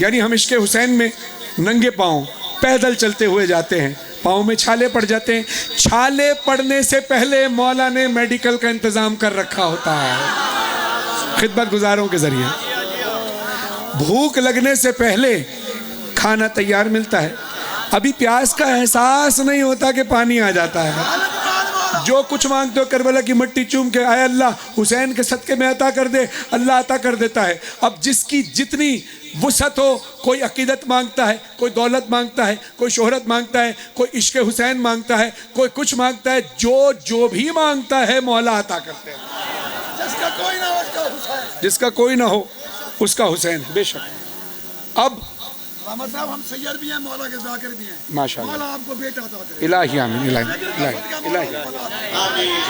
यानी हम इश्क़ हुसैन में नंगे पाँव पैदल चलते हुए जाते हैं, पाँव में छाले पड़ जाते हैं। छाले पड़ने से पहले मौला ने मेडिकल का इंतज़ाम कर रखा होता है खिदमत गुजारों के ज़रिए। भूख लगने से पहले खाना तैयार मिलता है। अभी प्यास का एहसास नहीं होता कि पानी आ जाता है। जो कुछ मांगते हो करबला की मिट्टी चूम के, आए अल्लाह हुसैन के सदके में अता कर दे, अल्लाह अता कर देता है। अब जिसकी जितनी वुसअत हो, कोई अकीदत मांगता है, कोई दौलत मांगता है, कोई शोहरत मांगता है, कोई इश्क़ हुसैन मांगता है, कोई कुछ मांगता है। जो भी मांगता है मौला अता करते हैं। जिसका कोई ना हो उसका हुसैन है, बेशक। अब रहमत साहब, हम सैयद भी हैं, मौला के ज़ाकिर भी हैं। माशाअल्लाह, मौला आपको बेटा अता करे। इलाही आमीन, इलाही इलाही इलाही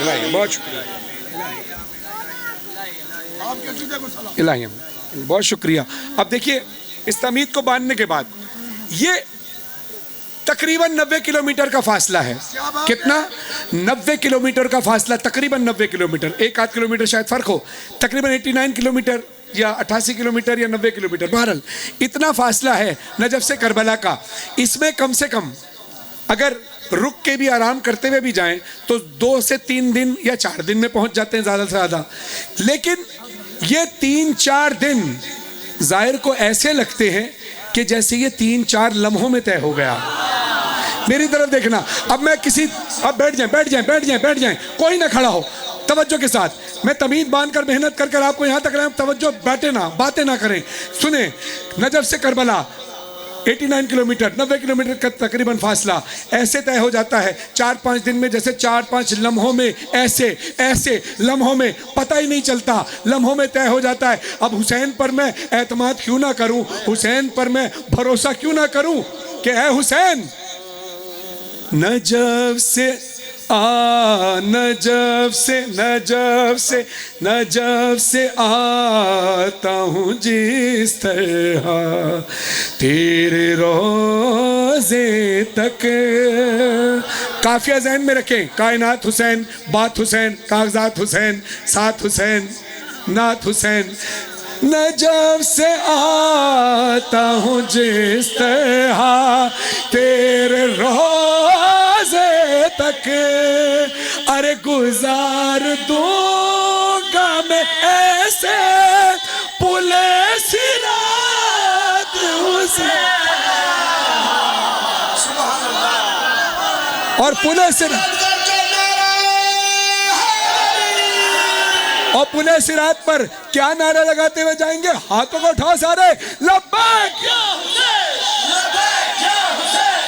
इलाही, बहुत शुक्रिया आपके अकीदे को सलाम। इलाही आमीन, बहुत शुक्रिया। अब देखिए, इस तमीद को बांधने के बाद ये तकरीबन 90 किलोमीटर का फासला है। कितना? 90 किलोमीटर का फासला, तकरीबन 90 किलोमीटर, एक आध किलोमीटर शायद फ़र्क हो। तकरीबन 89 किलोमीटर या 88 किलोमीटर या 90 किलोमीटर, बहरहाल इतना फासला है नजफ से करबला का। इसमें कम से कम अगर रुक के भी आराम करते हुए भी जाएं तो 2 से 3 दिन या 4 दिन में पहुंच जाते हैं ज़्यादा से ज़्यादा। लेकिन ये 3-4 दिन ज़ाहिर को ऐसे लगते हैं कि जैसे ये 3-4 लम्हों में तय हो गया। मेरी तरफ देखना। अब मैं किसी, अब बैठ जाएं, कोई ना खड़ा हो, तवज्जो के साथ। मैं तमीद बांध कर मेहनत कर आपको यहाँ तक लाया, तवज्जो, बैठे ना, बातें ना करें, सुने। नजफ से करबला 89 किलोमीटर, 90 किलोमीटर का तकरीबन फासला ऐसे तय हो जाता है 4-5 दिन में। जैसे 4-5 लम्हों में, ऐसे लम्हों में, पता ही नहीं चलता, लम्हों में तय हो जाता है। अब हुसैन पर मैं एतमाद क्यों ना करूं, हुसैन पर मैं भरोसा क्यों ना करूं कि ऐ हुसैन, नजफ से नजफ से आता हूँ जिस तरह तेरे रोजे तक। काफिया ज़हन में रखें, कायनात हुसैन, बात हुसैन, कागजात हुसैन, साथ हुसैन, नात हुसैन। नजफ से आता हूँ जिस तरह तेरे रोजे तक, अरे गुजार दूंगा मैं ऐसे पुले सिरात हुसैन। और पुले सिरात, और पुले सिरात पर क्या नारा लगाते हुए जाएंगे? हाथों को उठाओ सारे, लब्बैक या हुसैन, लब्बैक या हुसैन,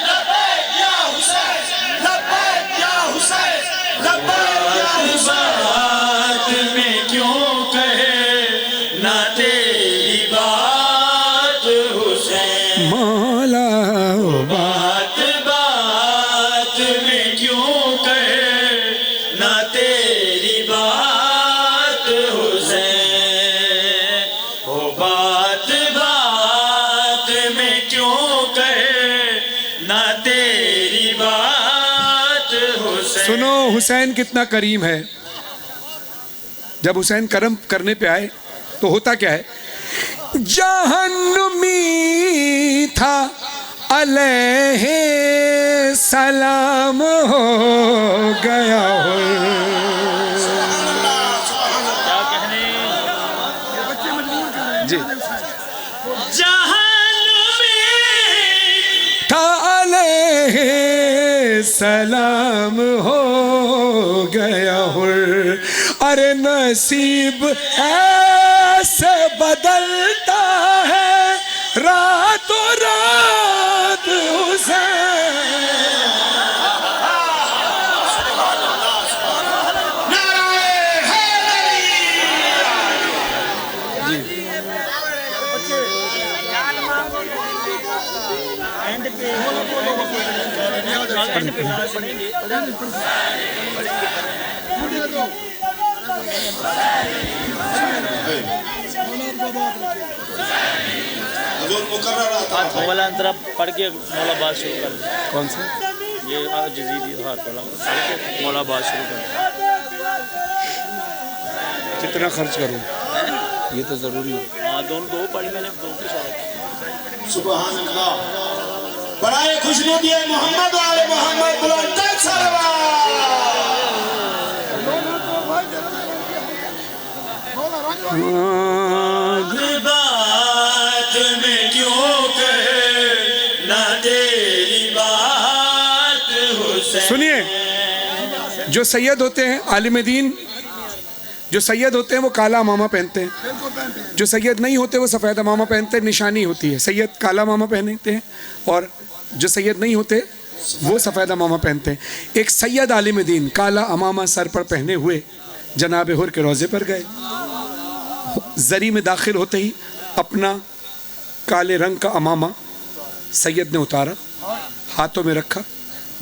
लब्बैक या हुसैन, लब्बैक या हुसैन, लब्बैक या हुसैन। बात में क्यों कहे ना तेरी बात हुसैन, मौला बात बात में क्यों कहे ना तेरी बात हुसैन, ओ बात बात में क्यों कहे ना तेरी बात हुसैन। सुनो, हुसैन कितना करीम है। जब हुसैन करम करने पे आए तो होता क्या है? जहन्नुमी था अलैहि सलाम हो गया हो। जी, था अलैहि सलाम हो गया हो। अरे नसीब ऐसे बदलता है रातों रात हुसैन। मौला अंतरा पढ़ के मौला बात शुरू कर। कौन सा? ये जजीदी हाथ वाला पढ़ के मौला बात शुरू कर। कितना खर्च करूं? ये तो जरूरी है। हाँ, दोनों दो पढ़ी मैंने, दो के साथ। सुभान अल्लाह। बड़ाए खुशनुदी है मोहम्मद वाले मोहम्मद बुलंद बात में क्यों कहे ना तेरी बात हुसैन। सुनिए, जो सैयद होते हैं आलिम दीन, जो सैयद होते हैं वो काला अमामा पहनते हैं। जो सैयद नहीं होते वो सफ़ेद अमामा पहनते हैं। निशानी होती है, सैयद काला अमामा पहनते हैं और जो सैयद नहीं होते वो सफ़ेद अमामा पहनते हैं। एक सैयद आलिम दीन काला अमामा सर पर पहने हुए जनाब हुर के रोज़े पर गए। जरी में दाखिल होते ही अपना काले रंग का अमामा सैयद ने उतारा, हाथों में रखा,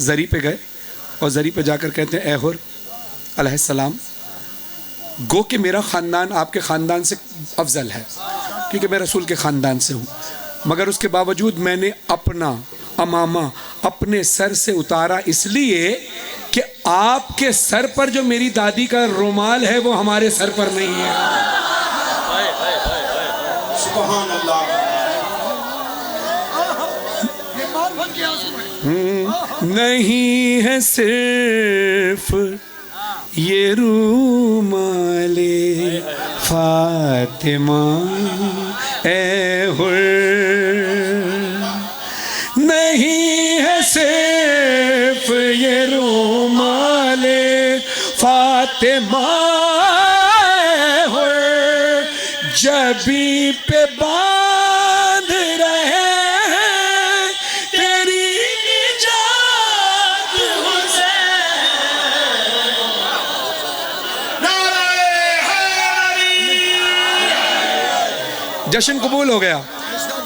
जरी पे गए और जरी पे जाकर कहते हैं, ए हुर अलैहिस्सलाम, गो कि मेरा ख़ानदान आपके ख़ानदान से अफजल है क्योंकि मैं रसूल के ख़ानदान से हूँ, मगर उसके बावजूद मैंने अपना अमामा अपने सर से उतारा इसलिए कि आपके सर पर जो मेरी दादी का रुमाल है वो हमारे सर पर नहीं है। सुभान अल्लाह। नहीं है सिर्फ ये रूमाले फातिमा ए हुर, नहीं है सिर्फ ये रूमाले फातिमा ए हुर, जबी पे बांध रहे हैं तेरी निजात हुसैन। जश्न कबूल हो गया,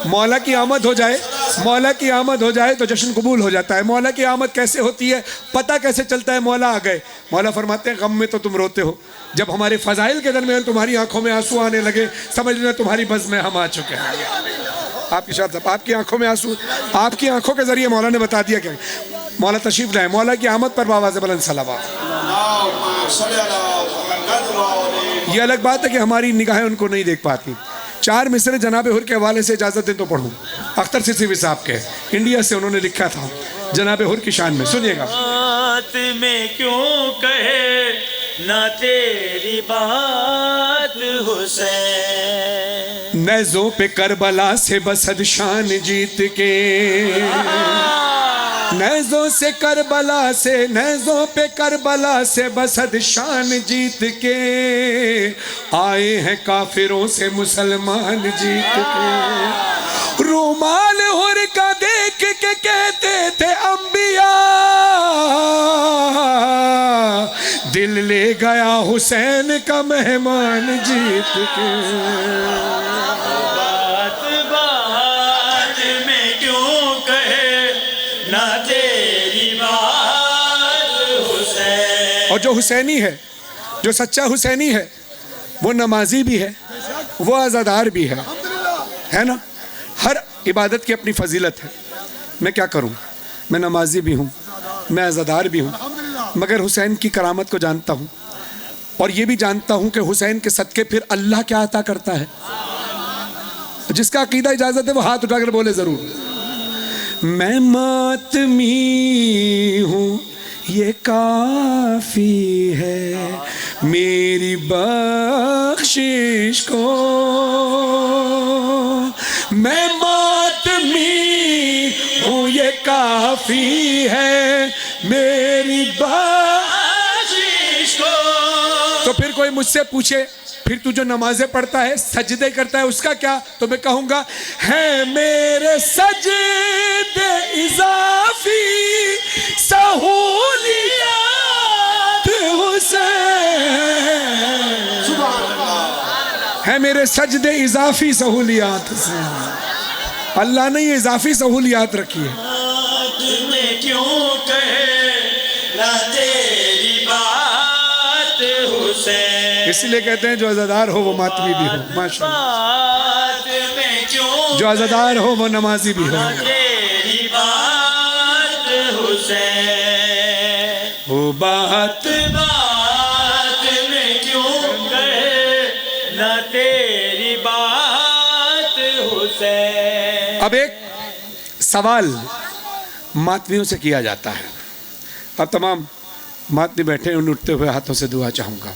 मौला की आमद हो जाए मौला की आमद हो जाए तो जश्न कबूल हो जाता है। मौला की आमद कैसे होती है, पता कैसे चलता है मौला आ गए? मौला फरमाते हैं गम में तो तुम रोते हो, जब हमारे फजाइल के दरमियान तुम्हारी आंखों में आंसू आने लगे समझ लेना तुम्हारी बज़्म में हम आ चुके हैं। आपकी शाद साहब, आपकी आंखों में आंसू, आपकी आंखों के जरिए मौला ने बता दिया क्या मौला तशरीफ लाए। मौला की आमद पर बावाज़ बुलंद सलावत। ये अलग बात है कि हमारी निगाहें उनको नहीं देख पाती। 4 मिसरे जनाब हुर के हवाले से इजाज़त दें तो पढ़ूँ। अख्तर सिद्दीकी साहब के, इंडिया से उन्होंने लिखा था जनाब हुर की शान में, सुनिएगा। बात में क्यों कहे ना तेरी बात हुसैन, नज़ों पे करबला से बसद शान जीत के, नज़ों से करबला से, नज़ों पे करबला से बसद शान जीत के, आए हैं काफिरों से मुसलमान जीत के। रुमाल हुर का देख के कहते थे अंबिया, दिल ले गया हुसैन का मेहमान जीत के। बात में क्यों कहे ना तेरी बात हुसैन। और जो हुसैनी है, जो सच्चा हुसैनी है, वो नमाजी भी है, वो आज़ादार भी है ना। हर इबादत की अपनी फजीलत है। मैं क्या करूं, मैं नमाजी भी हूं, मैं आज़ादार भी हूं, मगर हुसैन की करामत को जानता हूं और ये भी जानता हूं कि हुसैन के सदके फिर अल्लाह क्या अता करता है। जिसका अकीदा इजाज़त है वो हाथ उठाकर बोले ज़रूर। मैं मातमी हूँ ये काफ़ी है मेरी बख्शिश को, मैं मातमी हूँ ये काफ़ी है मेरी बख्शिश को। तो फिर कोई मुझसे पूछे फिर तू जो नमाजें पढ़ता है, सजदे करता है, उसका क्या? तो मैं कहूँगा है मेरे सजदे इजाफी सहूलियत हुसैन, है मेरे सजदे इजाफी सहूलियत से। अल्लाह ने ये इजाफी सहूलियत रखी है। में क्यों कहे ना तेरी बात हुसैन, इसलिए कहते हैं जो आज़ादार हो वो मातमी भी हो, माशाअल्लाह। बात में क्यों जो आज़ादार हो वो नमाजी भी हो। तेरी बात हुसैन, वो बात में क्यों कहे ना तेरी बात हुसैन। अब एक सवाल मातमियों से किया जाता है। अब तमाम मातमी बैठे हैं, उन उठते हुए हाथों से दुआ चाहूँगा।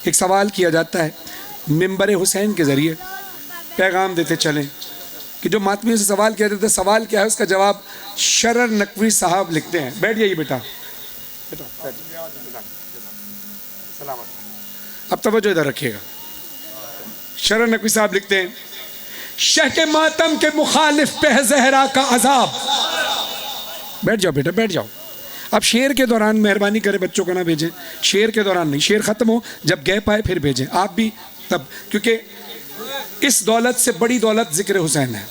एक सवाल किया जाता है, मिंबर हुसैन के ज़रिए पैगाम देते चलें कि जो मातमियों से सवाल किया जाता है, सवाल क्या है उसका जवाब शरर नकवी साहब लिखते हैं। बैठ जाइए बेटा, अब तवज्जो इधर रखिएगा। शरर नकवी साहब लिखते हैं, शह के मातम के मुखालिफ पे है ज़हरा का अजाब। बैठ जाओ बेटा, बैठ जाओ। अब शेर के दौरान मेहरबानी करें बच्चों को ना भेजें, शेर के दौरान नहीं, शेर ख़त्म हो जब गैप आए फिर भेजें आप भी तब, क्योंकि इस दौलत से बड़ी दौलत ज़िक्र हुसैन है।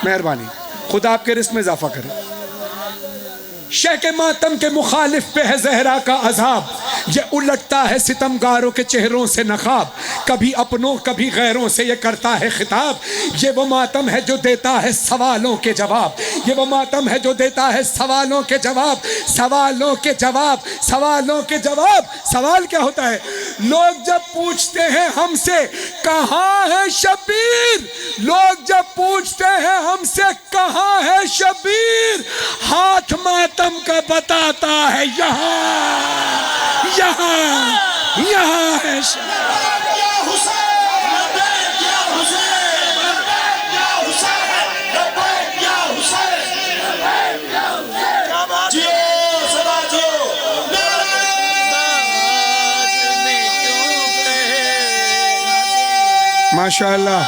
मेहरबानी, खुदा आपके रिस्क में इजाफा करे। शह के मातम के मुखालिफ पे है ज़हरा का अजाब, ये उलटता है सितमगारों के चेहरों से नकाब, कभी अपनों कभी गैरों से ये करता है खिताब। ये वो मातम है जो देता है सवालों के जवाब, ये वो मातम है जो देता है सवालों के जवाब, सवालों के जवाब, सवालों के जवाब। सवाल क्या होता है? लोग जब पूछते हैं हमसे कहाँ है शबीर, लोग जब पूछते हैं हमसे कहाँ है शबीर, हाथ मातम का बताता है यहाँ, यहाँ, यहाँ है माशाअल्लाह।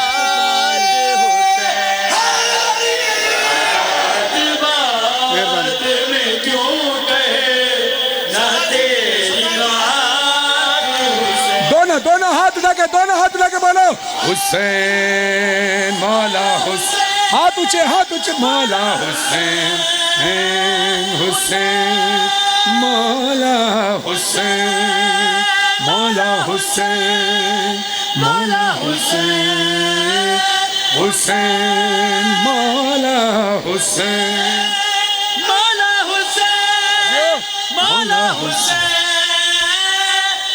दोनों हाथ उठा के बोलो हुसैन मौला हुसैन। हाथ ऊंचे मौला हुसैन हुसैन मौला हुसैन मौला हुसैन मौला हुसैन हुसैन मौला हुसैन मौला हुसैन मौला हुसैन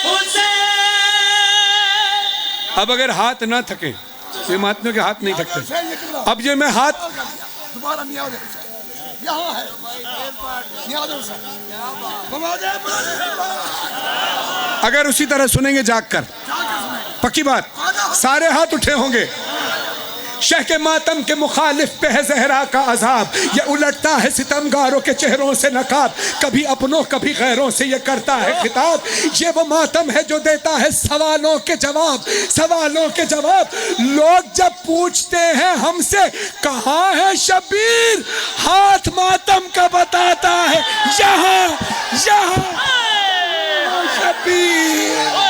हुसैन। अब अगर हाथ ना थके, ये महात्मा के हाथ नहीं थकते। अब ये मैं हाथ दोबारा नियाज़ हुसैन यहाँ है, नियाज़ हुसैन अगर उसी तरह सुनेंगे जाग कर, पक्की बात, सारे हाथ उठे होंगे। शह के मातम के मुखालिफ पे है जहरा का अजाब, ये उलटता है सितमगारों के चेहरों से नकाब, कभी अपनों कभी गैरों से ये करता है खिताब। ये वो मातम है जो देता है सवालों के जवाब, सवालों के जवाब। लोग जब पूछते हैं हमसे कहाँ है शबीर, हाथ मातम का बताता है यहाँ यहाँ शबीर।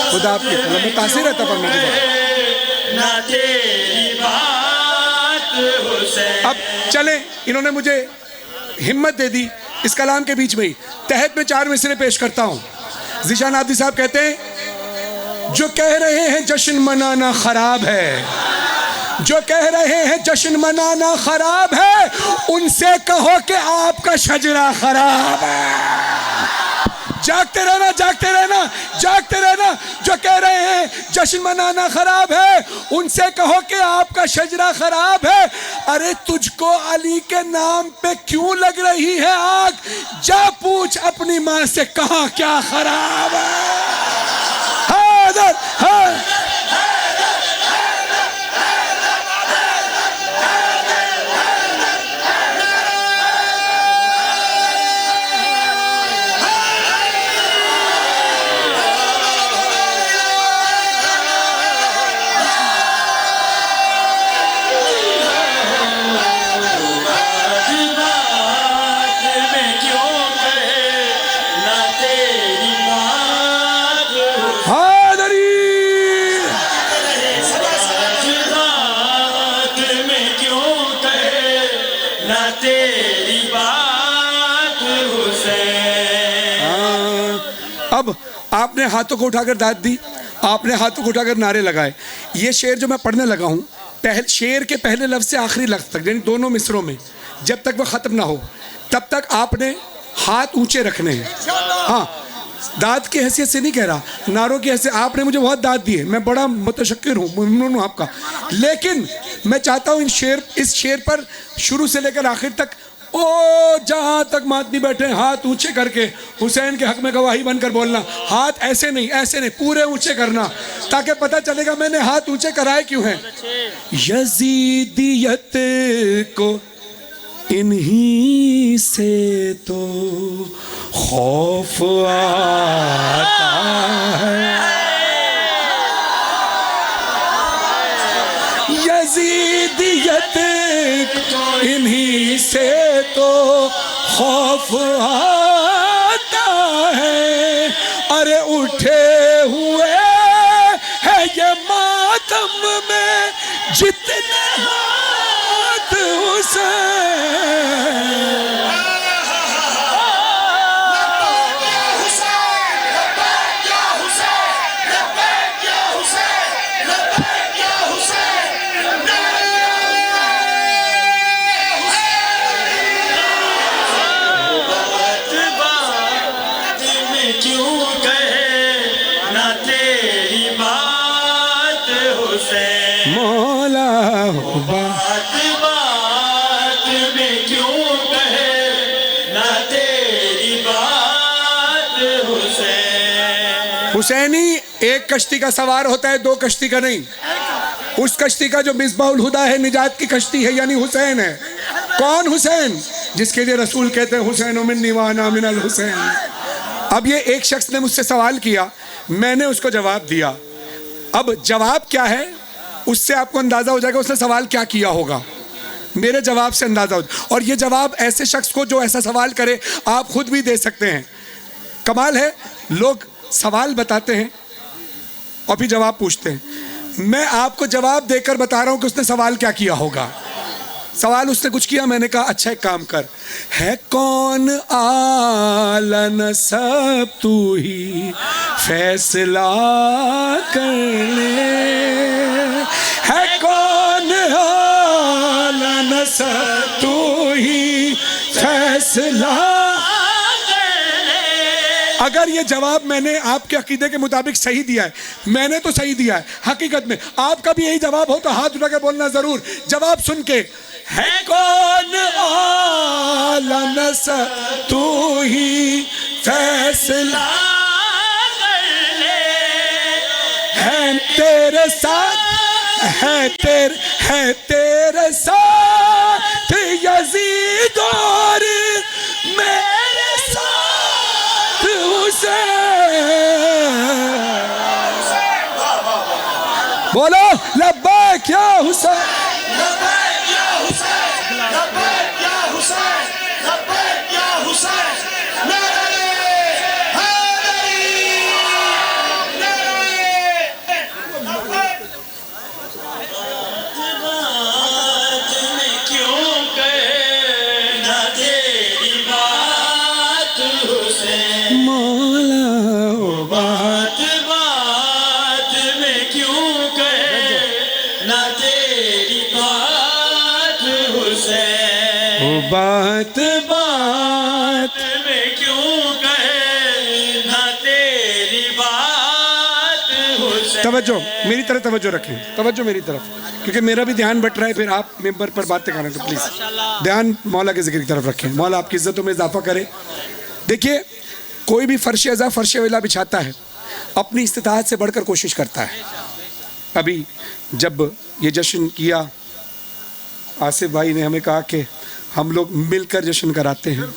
खुदा आपकी मुतासिर रहता पर मुझे ना तेरी बात हुसैन। अब चले, इन्होंने मुझे हिम्मत दे दी इस कलाम के बीच में ही। तहत में 4 मिसरे पेश करता हूँ। ज़ीशान आब्दी साहब कहते हैं, जो कह रहे हैं जश्न मनाना खराब है, जो कह रहे हैं जश्न मनाना खराब है, उनसे कहो कि आपका शजरा खराब है। जागते रहना, जागते रहना, जागते रहना। जो कह रहे हैं जश्न मनाना खराब है, उनसे कहो कि आपका शजरा खराब है। अरे तुझको अली के नाम पे क्यों लग रही है आग, जा पूछ अपनी माँ से कहाँ क्या खराब है। अब आपने हाथों को उठाकर दाद दी, आपने हाथों को उठाकर नारे लगाए। ये शेर जो मैं पढ़ने लगा हूँ, शेर के पहले लफ्ज़ से आखिरी लफ्ज़ तक, यानी दोनों मिसरों में, जब तक वह ख़त्म ना हो तब तक आपने हाथ ऊंचे रखने हैं। हाँ, दाद की हैसियत से नहीं कह रहा, नारों की हैसियत। आपने मुझे बहुत दाद दी है, मैं बड़ा मुतशक्किर हूँ, ममनून हूँ आपका। लेकिन मैं चाहता हूँ इस शेर पर शुरू से लेकर आखिर तक, ओ जहाँ तक मातमी बैठे हाथ ऊंचे करके हुसैन के हक में गवाही बनकर बोलना। हाथ ऐसे नहीं, ऐसे नहीं, पूरे ऊंचे करना, ताकि पता चलेगा मैंने हाथ ऊंचे कराए क्यों हैं। यजीदियत को इन्हीं से तो खौफ आता है, यजीदियत इन्हीं से तो खौफ आता है। अरे उठे हुए है ये मातम में जितने हाथ हुसैन। मौला हो बात में क्यों कहे ना तेरी बात हुसैन। हुसैनी एक कश्ती का सवार होता है, 2 कश्ती का नहीं। उस कश्ती का जो मिसबाहुल हुदा है, निजात की कश्ती है, यानी हुसैन है। कौन हुसैन? जिसके लिए रसूल कहते हैं हुसैन मिन्नी व अना मिनल हुसैन। अब ये एक शख्स ने मुझसे सवाल किया, मैंने उसको जवाब दिया। अब जवाब क्या है उससे आपको अंदाजा हो जाएगा उसने सवाल क्या किया होगा, मेरे जवाब से अंदाजा हो। और ये जवाब ऐसे शख्स को जो ऐसा सवाल करे आप खुद भी दे सकते हैं। कमाल है, लोग सवाल बताते हैं और फिर जवाब पूछते हैं। मैं आपको जवाब देकर बता रहा हूं कि उसने सवाल क्या किया होगा। सवाल उसने कुछ किया, मैंने कहा अच्छा एक काम कर, है कौन आलन सब तू ही फैसला कर ले, है कौन आलन सब तू ही फैसला। अगर ये जवाब मैंने आपके अकीदे के मुताबिक सही दिया है, मैंने तो सही दिया है, हकीकत में आपका भी यही जवाब हो तो हाथ उठाकर बोलना जरूर। जवाब सुन के, है कौन आलम सा तू ही फैसला है तेरे साथ, है तेरे साथ यजीद और मेरे साथ हुसैन। बोलो लब्बैक या हुसैन, लब्बैक या हुसैन, लब्बैक या हुसैन, लब्बैक या हुसैन। नारे हैदरी, नारे बात में क्यों कहना तेरी बात हुसैन, मौला बात बात में क्यों कहना तेरी बात हुसैन, बात बात में क्यों कहना तेरी बात हुसैन। तवज्जो मेरी तरफ तवज्जो रखें, तवज्जो मेरी तरफ, क्योंकि मेरा भी ध्यान बट रहा है, फिर आप मेंबर पर बातें करें तो प्लीज़ ध्यान मौला के जिक्र की तरफ रखें। मौला आपकी इज्जतों में इजाफा करे। देखिए, कोई भी फर्श अज़ा फर्श वेला बिछाता है अपनी इस्तिताअत से बढ़कर कोशिश करता है। अभी जब ये जश्न किया, आसिफ भाई ने हमें कहा कि हम लोग मिलकर जश्न कराते हैं,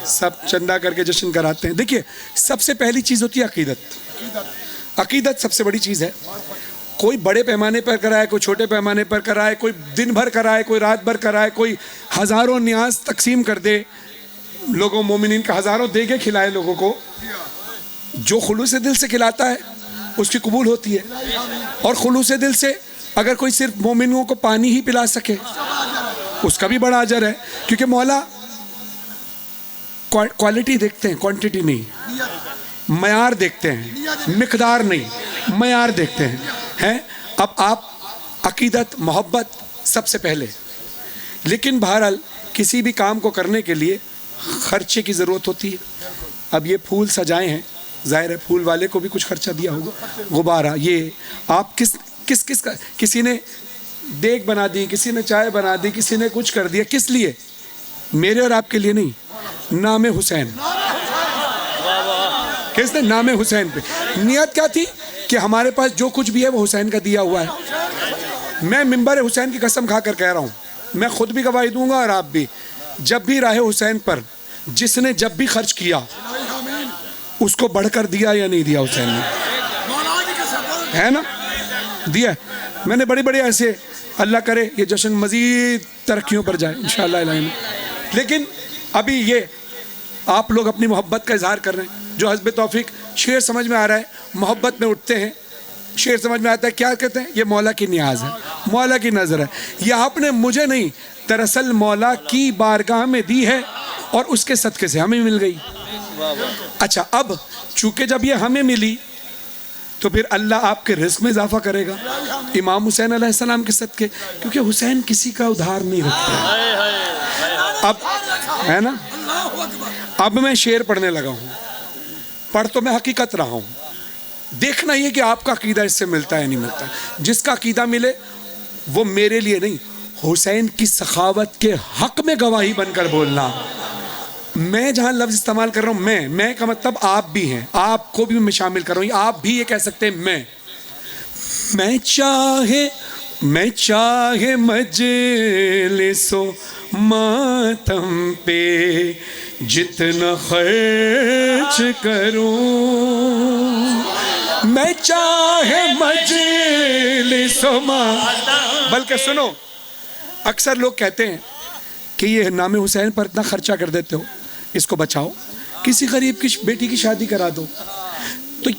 सब चंदा करके जश्न कराते हैं। देखिए, सबसे पहली चीज़ होती है अकीदत। अकीदत सबसे बड़ी चीज़ है। कोई बड़े पैमाने पर कराए, कोई छोटे पैमाने पर कराए, कोई दिन भर कराए, कोई रात भर कराए, कोई हज़ारों न्याज तकसीम कर दे लोगों मोमिनीन का, हज़ारों दे के खिलाए लोगों को। जो खुलूस दिल से खिलाता है उसकी कबूल होती है। और खुलूस दिल से अगर कोई सिर्फ मोमिनों को पानी ही पिला सके उसका भी बड़ा अजर है, क्योंकि मौला क्वालिटी देखते हैं, क्वांटिटी नहीं। मयार देखते हैं, मिकदार नहीं, मयार देखते हैं। अब आप अकीदत मोहब्बत सबसे पहले, लेकिन बहरहाल किसी भी काम को करने के लिए खर्चे की ज़रूरत होती है। अब ये फूल सजाए हैं, ज़ाहिर है फूल वाले को भी कुछ खर्चा दिया होगा। गुब्बारा, ये आप किस का, किसी ने देग बना दी, किसी ने चाय बना दी, किसी ने कुछ कर दिया, किस लिए? मेरे और आपके लिए नहीं, नाम हुसैन। किसने? नाम हुसैन पे। नियत क्या थी कि हमारे पास जो कुछ भी है वो हुसैन का दिया हुआ है। मैं मिंबर हुसैन की कसम खाकर कह रहा हूँ, मैं खुद भी गवाही दूंगा और आप भी, जब भी राह हुसैन पर जिसने जब भी खर्च किया उसको बढ़कर दिया या नहीं दिया हुसैन ने? है ना, दिया। मैंने बड़ी बड़ी ऐसे, अल्लाह करे ये जश्न मज़ीद तरक्कियों पर जाए इंशाअल्लाह। लेकिन अभी ये आप लोग अपनी मोहब्बत का इजहार कर रहे हैं, जो हस्ब तौफीक शेर समझ में आ रहा है, मोहब्बत में उठते हैं, शेर समझ में आता है, क्या कहते हैं? ये मौला की नियाज़ है, मौला की नज़र है। ये आपने मुझे नहीं, दरअसल मौला की बारगाह में दी है और उसके सदक़े से हमें मिल गई। अच्छा, अब चूँकि जब ये हमें मिली तो फिर अल्लाह आपके रिज़्क़ में इजाफा करेगा इमाम हुसैन अलैहिस्सलाम के सदक़े, क्योंकि हुसैन किसी का उधार नहीं रखता। अब है ना, अब मैं शेर पढ़ने लगा हूँ, पढ़ तो मैं हकीकत रहा हूँ। देखना ये कि आपका अकीदा इससे मिलता है नहीं मिलता। जिसका अकीदा मिले वो मेरे लिए नहीं, हुसैन की सखावत के हक में गवाही बनकर बोलना। मैं जहाँ लफ्ज़ इस्तेमाल कर रहा हूँ, मैं का मतलब आप भी हैं, आपको भी मैं शामिल कर रहा हूँ। आप भी ये कह सकते हैं मैं चाहे मजलिसो मातम पे जितना खर्च करूं मैं चाहे मजलिसों मातम। बल्कि सुनो, अक्सर लोग कहते हैं कि ये नाम हुसैन पर इतना खर्चा कर देते हो, इसको बचाओ, किसी गरीब की बेटी की शादी करा दो। तो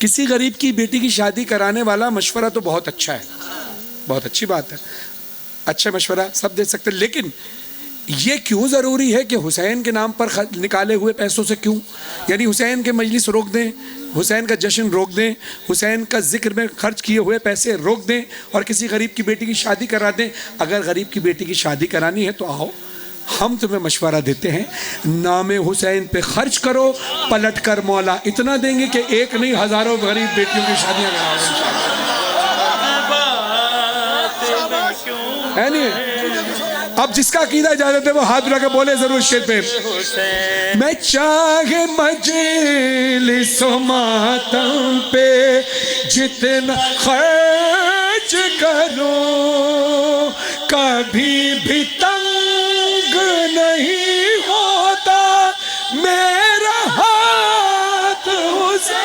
किसी गरीब की बेटी की शादी कराने वाला मशवरा तो बहुत अच्छा है, बहुत अच्छी बात है, अच्छा मशवरा सब दे सकते हैं, लेकिन ये क्यों ज़रूरी है कि हुसैन के नाम पर निकाले हुए पैसों से क्यों, यानी हुसैन के मजलिस रोक दें, हुसैन का जश्न रोक दें, हुसैन का जिक्र में खर्च किए हुए पैसे रोक दें और किसी गरीब की बेटी की शादी करा दें। अगर गरीब की बेटी की शादी करानी है तो आओ, हम तुम्हें मशवरा देते हैं, नाम हुसैन पे खर्च करो, पलट कर मौला इतना देंगे कि एक नहीं हज़ारों गरीब बेटियों की शादियाँ कराओगे, है नहीं? अब जिसका अकीदा इजाजत है वो हाथ उठा के बोले जरूर शेर पे, मैं चाहे मजलिसों मातम पे जितना खर्च करूं कभी भी तंग नहीं होता मेरा हाथ हुसैन।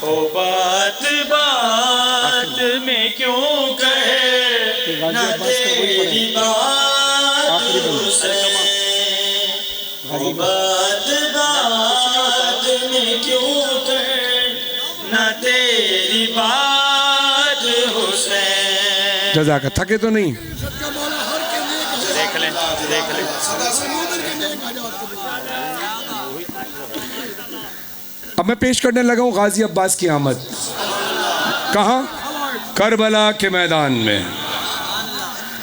ओ बात बात में क्यों कहे ना तेरी बात हुसैन, ओ बात बात में क्यों कहे ना तेरी बात हुसैन। जज़ाक, थके तो नहीं? देख लें, देख लें। अब मैं पेश करने लगा हूँ गाजी अब्बास की आमद। कहाँ? करबला के मैदान में।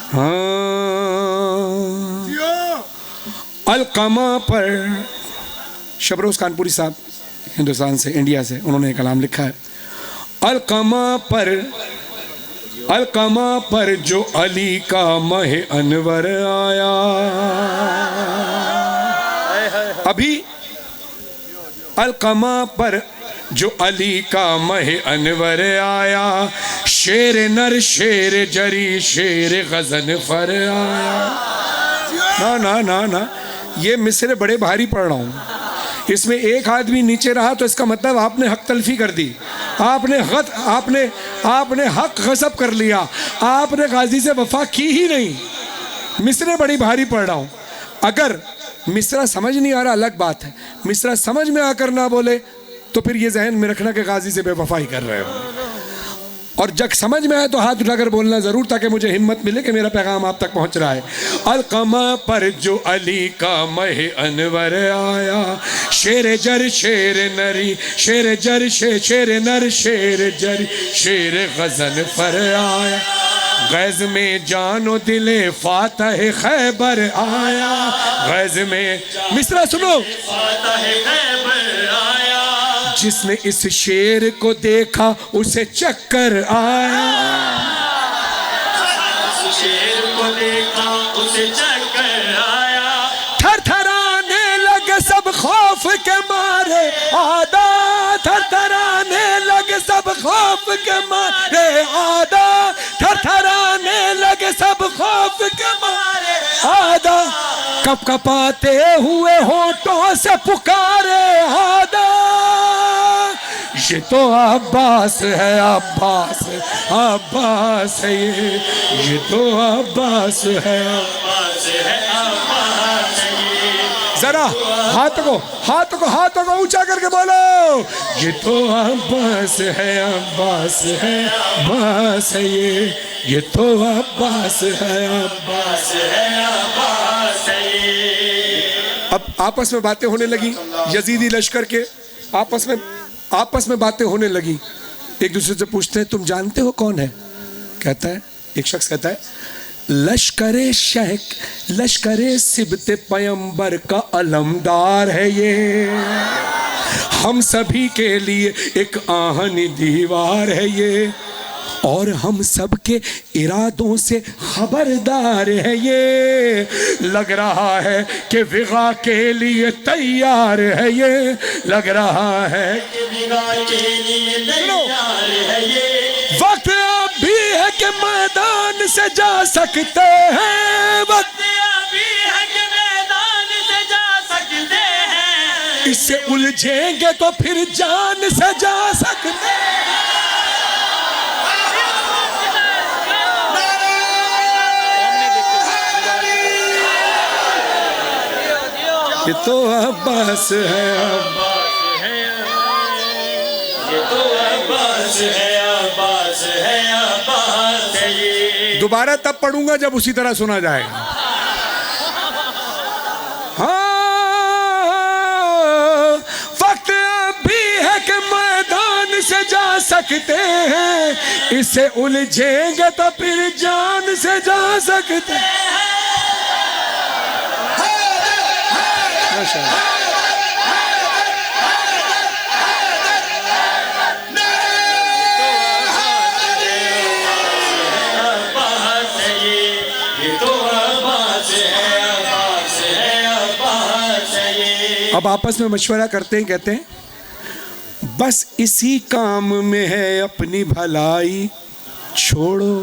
हाँ, अलकमा पर शबरोज कानपुरी साहब हिंदुस्तान से, इंडिया से, उन्होंने एक कलाम लिखा है, अलकमा पर जो अली का महे अनवर आया। अभी अलकमा पर जो अली का महे अनवर आया, शेर नर शेर जरी शेर गजन फर आया। ना ना ना ना, ये मिसरे बड़े भारी पढ़ रहा हूँ, इसमें एक आदमी नीचे रहा तो इसका मतलब आपने हक तलफी कर दी, आपने हक गसब कर लिया, आपने गाजी से वफा की ही नहीं। मिसरे बड़ी भारी पढ़ रहा हूँ, अगर मिसरा समझ नहीं आ रहा अलग बात है, मिसरा समझ में आकर ना बोले तो फिर ये जहन में रखना कि गाजी से बेवफाई कर रहे हो, और जब समझ में आए तो हाथ उठाकर बोलना ज़रूर, ताकि मुझे हिम्मत मिले कि मेरा पैगाम आप तक पहुंच रहा है। अलकमा पर जो अली का महे अनवर आया, शेर जर शेर नरी शेर जर शेर नर शेर जर शेर गजन पर आया, गैज में जानो दिले फातह खैबर आया, गैज में मिसरा सुनो, फातह खैबर आया, जिसने इस शेर को देखा उसे चक्कर आया, शेर को देखा उसे चक्कर आया, थर थराने लगे सब खौफ के मारे आदा, थर थराने लगे सब खौफ के मारे आदा, थर थराने लगे सब खौफ के मारे आदा, कप कपाते हुए होठों से पुकारे आदा, ये तो अब्बास है, अब्बास अब्बास है, ये तो अब्बास है, अब्बास है, अब्बास है। जरा हाथों को ऊंचा करके बोलो, ये तो अब्बास है, अब्बास है, अब्बास है, ये तो अब्बास है, अब्बास है, अब्बास है। अब आपस में बातें होने लगी, यजीदी लश्कर के आपस में बातें होने लगी, एक दूसरे से पूछते हैं तुम जानते हो कौन है? कहता है, एक शख्स कहता है, लश्करे शेख लश्करे सिबते पैगंबर का अलमदार है ये, हम सभी के लिए एक आहनी दीवार है ये, और हम सब के इरादों से खबरदार है ये, लग रहा है कि विगा के लिए तैयार है ये, लग रहा है कि विगा के लिए तैयार है ये। वक्त अभी है कि मैदान से जा सकते हैं, वक्त अभी है कि मैदान से जा सकते हैं, इससे उलझेंगे तो फिर जान से जा सकते हैं। ये तो अब्बास है, अब्बास है, ये तो अब्बास है, अब्बास है, अब्बास है ये। दोबारा तब पढ़ूंगा जब उसी तरह सुना जाएगा। हाँ, वक्त अभी है कि मैदान से जा सकते हैं, इससे उलझेंगे तो फिर जान से जा सकते हैं। अब आपस में मशवरा करते हैं, कहते हैं बस इसी काम में है अपनी भलाई छोड़ो,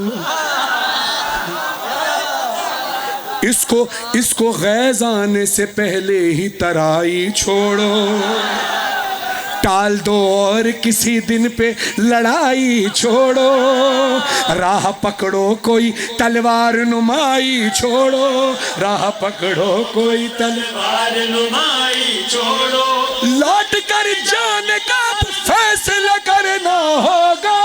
इसको गैज़ आने से पहले ही तराई छोड़ो, टाल दो और किसी दिन पे लड़ाई छोड़ो, राह पकड़ो कोई तलवार नुमाई छोड़ो, राह पकड़ो कोई तलवार नुमाई छोड़ो, लौट कर जाने का फैसला करना होगा,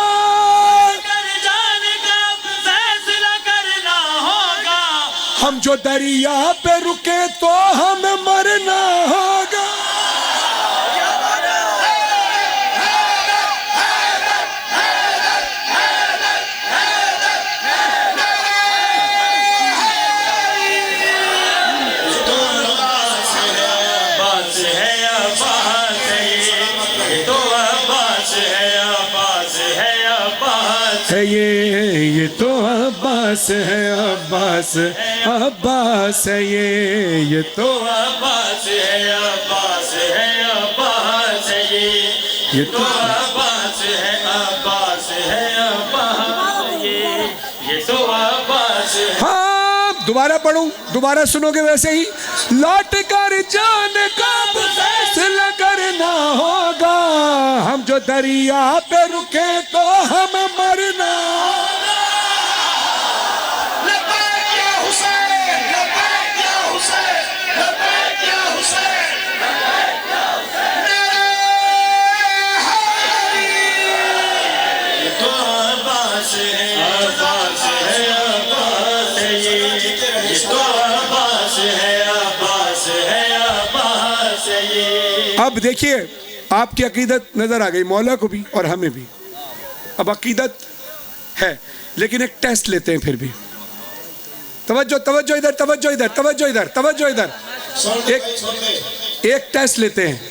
हम जो दरिया पे रुके तो हमें मरना होगा। है ये तो अब्बास है, अब्बास अब्बास है ये तो अब्बास है, अब्बास है, अब्बास है ये तो अब्बास है, अब्बास है, अब्बास ये तो अब्बास है। हाँ, दोबारा पढ़ूं, दोबारा सुनोगे वैसे ही। लौट कर जाने का फैसला करना होगा, हम जो दरिया पे रुके तो हम मरना। अब देखिए, आपकी अकीदत नजर आ गई मौला को भी और हमें भी। अब अकीदत है, लेकिन एक टेस्ट लेते हैं फिर भी। तवज्जो तवज्जो इधर, तवज्जो इधर, तवज्जो इधर, तवज्जो इधर। एक टेस्ट लेते हैं।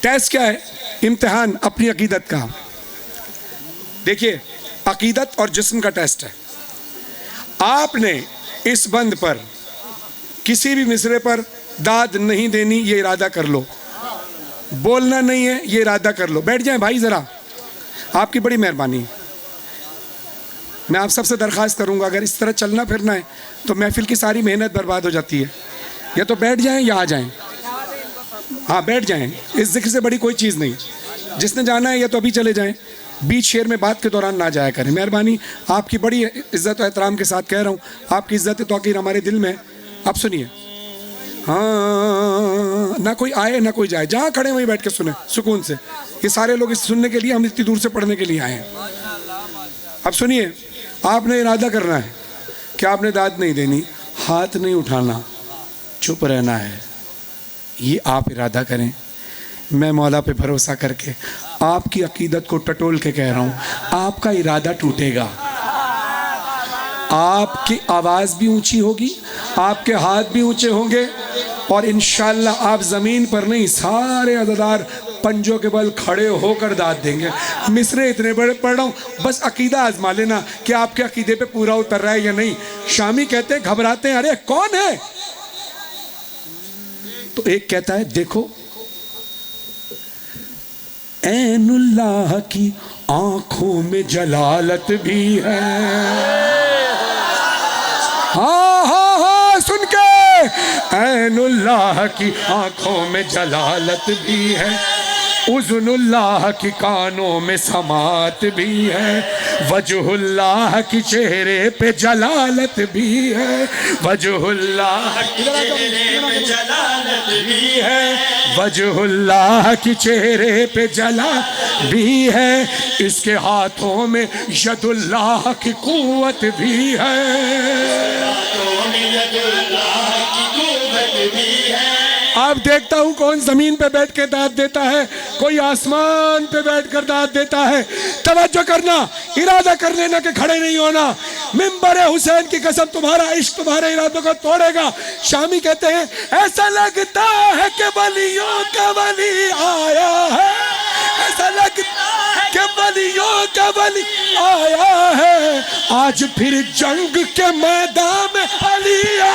टेस्ट क्या है? इम्तिहान अपनी अकीदत का। देखिए, अकीदत और जिस्म का टेस्ट है। आपने इस बंद पर किसी भी मिसरे पर दाद नहीं देनी, ये इरादा कर लो। बोलना नहीं है, ये इरादा कर लो। बैठ जाएं भाई ज़रा, आपकी बड़ी मेहरबानी। मैं आप सबसे दरख्वास्त करूंगा, अगर इस तरह चलना फिरना है तो महफिल की सारी मेहनत बर्बाद हो जाती है। या तो बैठ जाएं या आ जाएं। हाँ, बैठ जाएं, इस जिक्र से बड़ी कोई चीज़ नहीं। जिसने जाना है या तो अभी चले जाएं, बीच शेर में बात के दौरान ना जाया करें। मेहरबानी, आपकी बड़ी इज़्ज़त और एहतराम के साथ कह रहा हूँ। आपकी इज़्ज़त तौक़ीर हमारे दिल में। आप सुनिए। हाँ, ना कोई आए ना कोई जाए, जहाँ खड़े वहीं बैठ के सुने सुकून से। ये सारे लोग इस सुनने के लिए, हम इतनी दूर से पढ़ने के लिए आए हैं। अब सुनिए, आपने इरादा करना है कि आपने दाद नहीं देनी, हाथ नहीं उठाना, चुप रहना है। ये आप इरादा करें। मैं मौला पे भरोसा करके आपकी अकीदत को टटोल के कह रहा हूँ, आपका इरादा टूटेगा। आपकी आवाज़ भी ऊंची होगी, आपके हाथ भी ऊंचे होंगे, और इंशाअल्लाह आप ज़मीन पर नहीं, सारे अज़ादार पंजों के बल खड़े होकर दाद देंगे। मिसरे इतने बड़े पढ़ रहा हूँ, बस अकीदा आजमा लेना कि आपके अकीदे पे पूरा उतर रहा है या नहीं। शामी कहते हैं, घबराते हैं, अरे कौन है? तो एक कहता है, देखो ऐनुल्लाह की आंखों में जलालत भी है। हाँ हाँ हाँ, सुन के, ऐनुल्लाह की आंखों में जलालत भी है, उज़्नुल्लाह की कानों में समात भी है, वजहुल्लाह की चेहरे पे जलालत भी है, वजहुल्लाह की चेहरे पे जलालत भी है, वजहुल्लाह की चेहरे पे जला भी है, इसके हाथों में यदुल्लाह की कुव्वत भी है, हाथों में यदुल्लाह की कुव्वत भी है। अब देखता हूँ कौन जमीन पे बैठ के दाद देता है, कोई आसमान पे बैठ कर दाद देता है। तवज्जो करना, इरादा कर लेना कि खड़े नहीं होना। मिंबर हुसैन की कसम, तुम्हारा इश्क तुम्हारे इरादों को तोड़ेगा। शामी कहते हैं, ऐसा लगता है कि वलियों का वली आया है, ऐसा लगता है कि वलियों का वली आया है, आज फिर जंग के मैदान में अलिया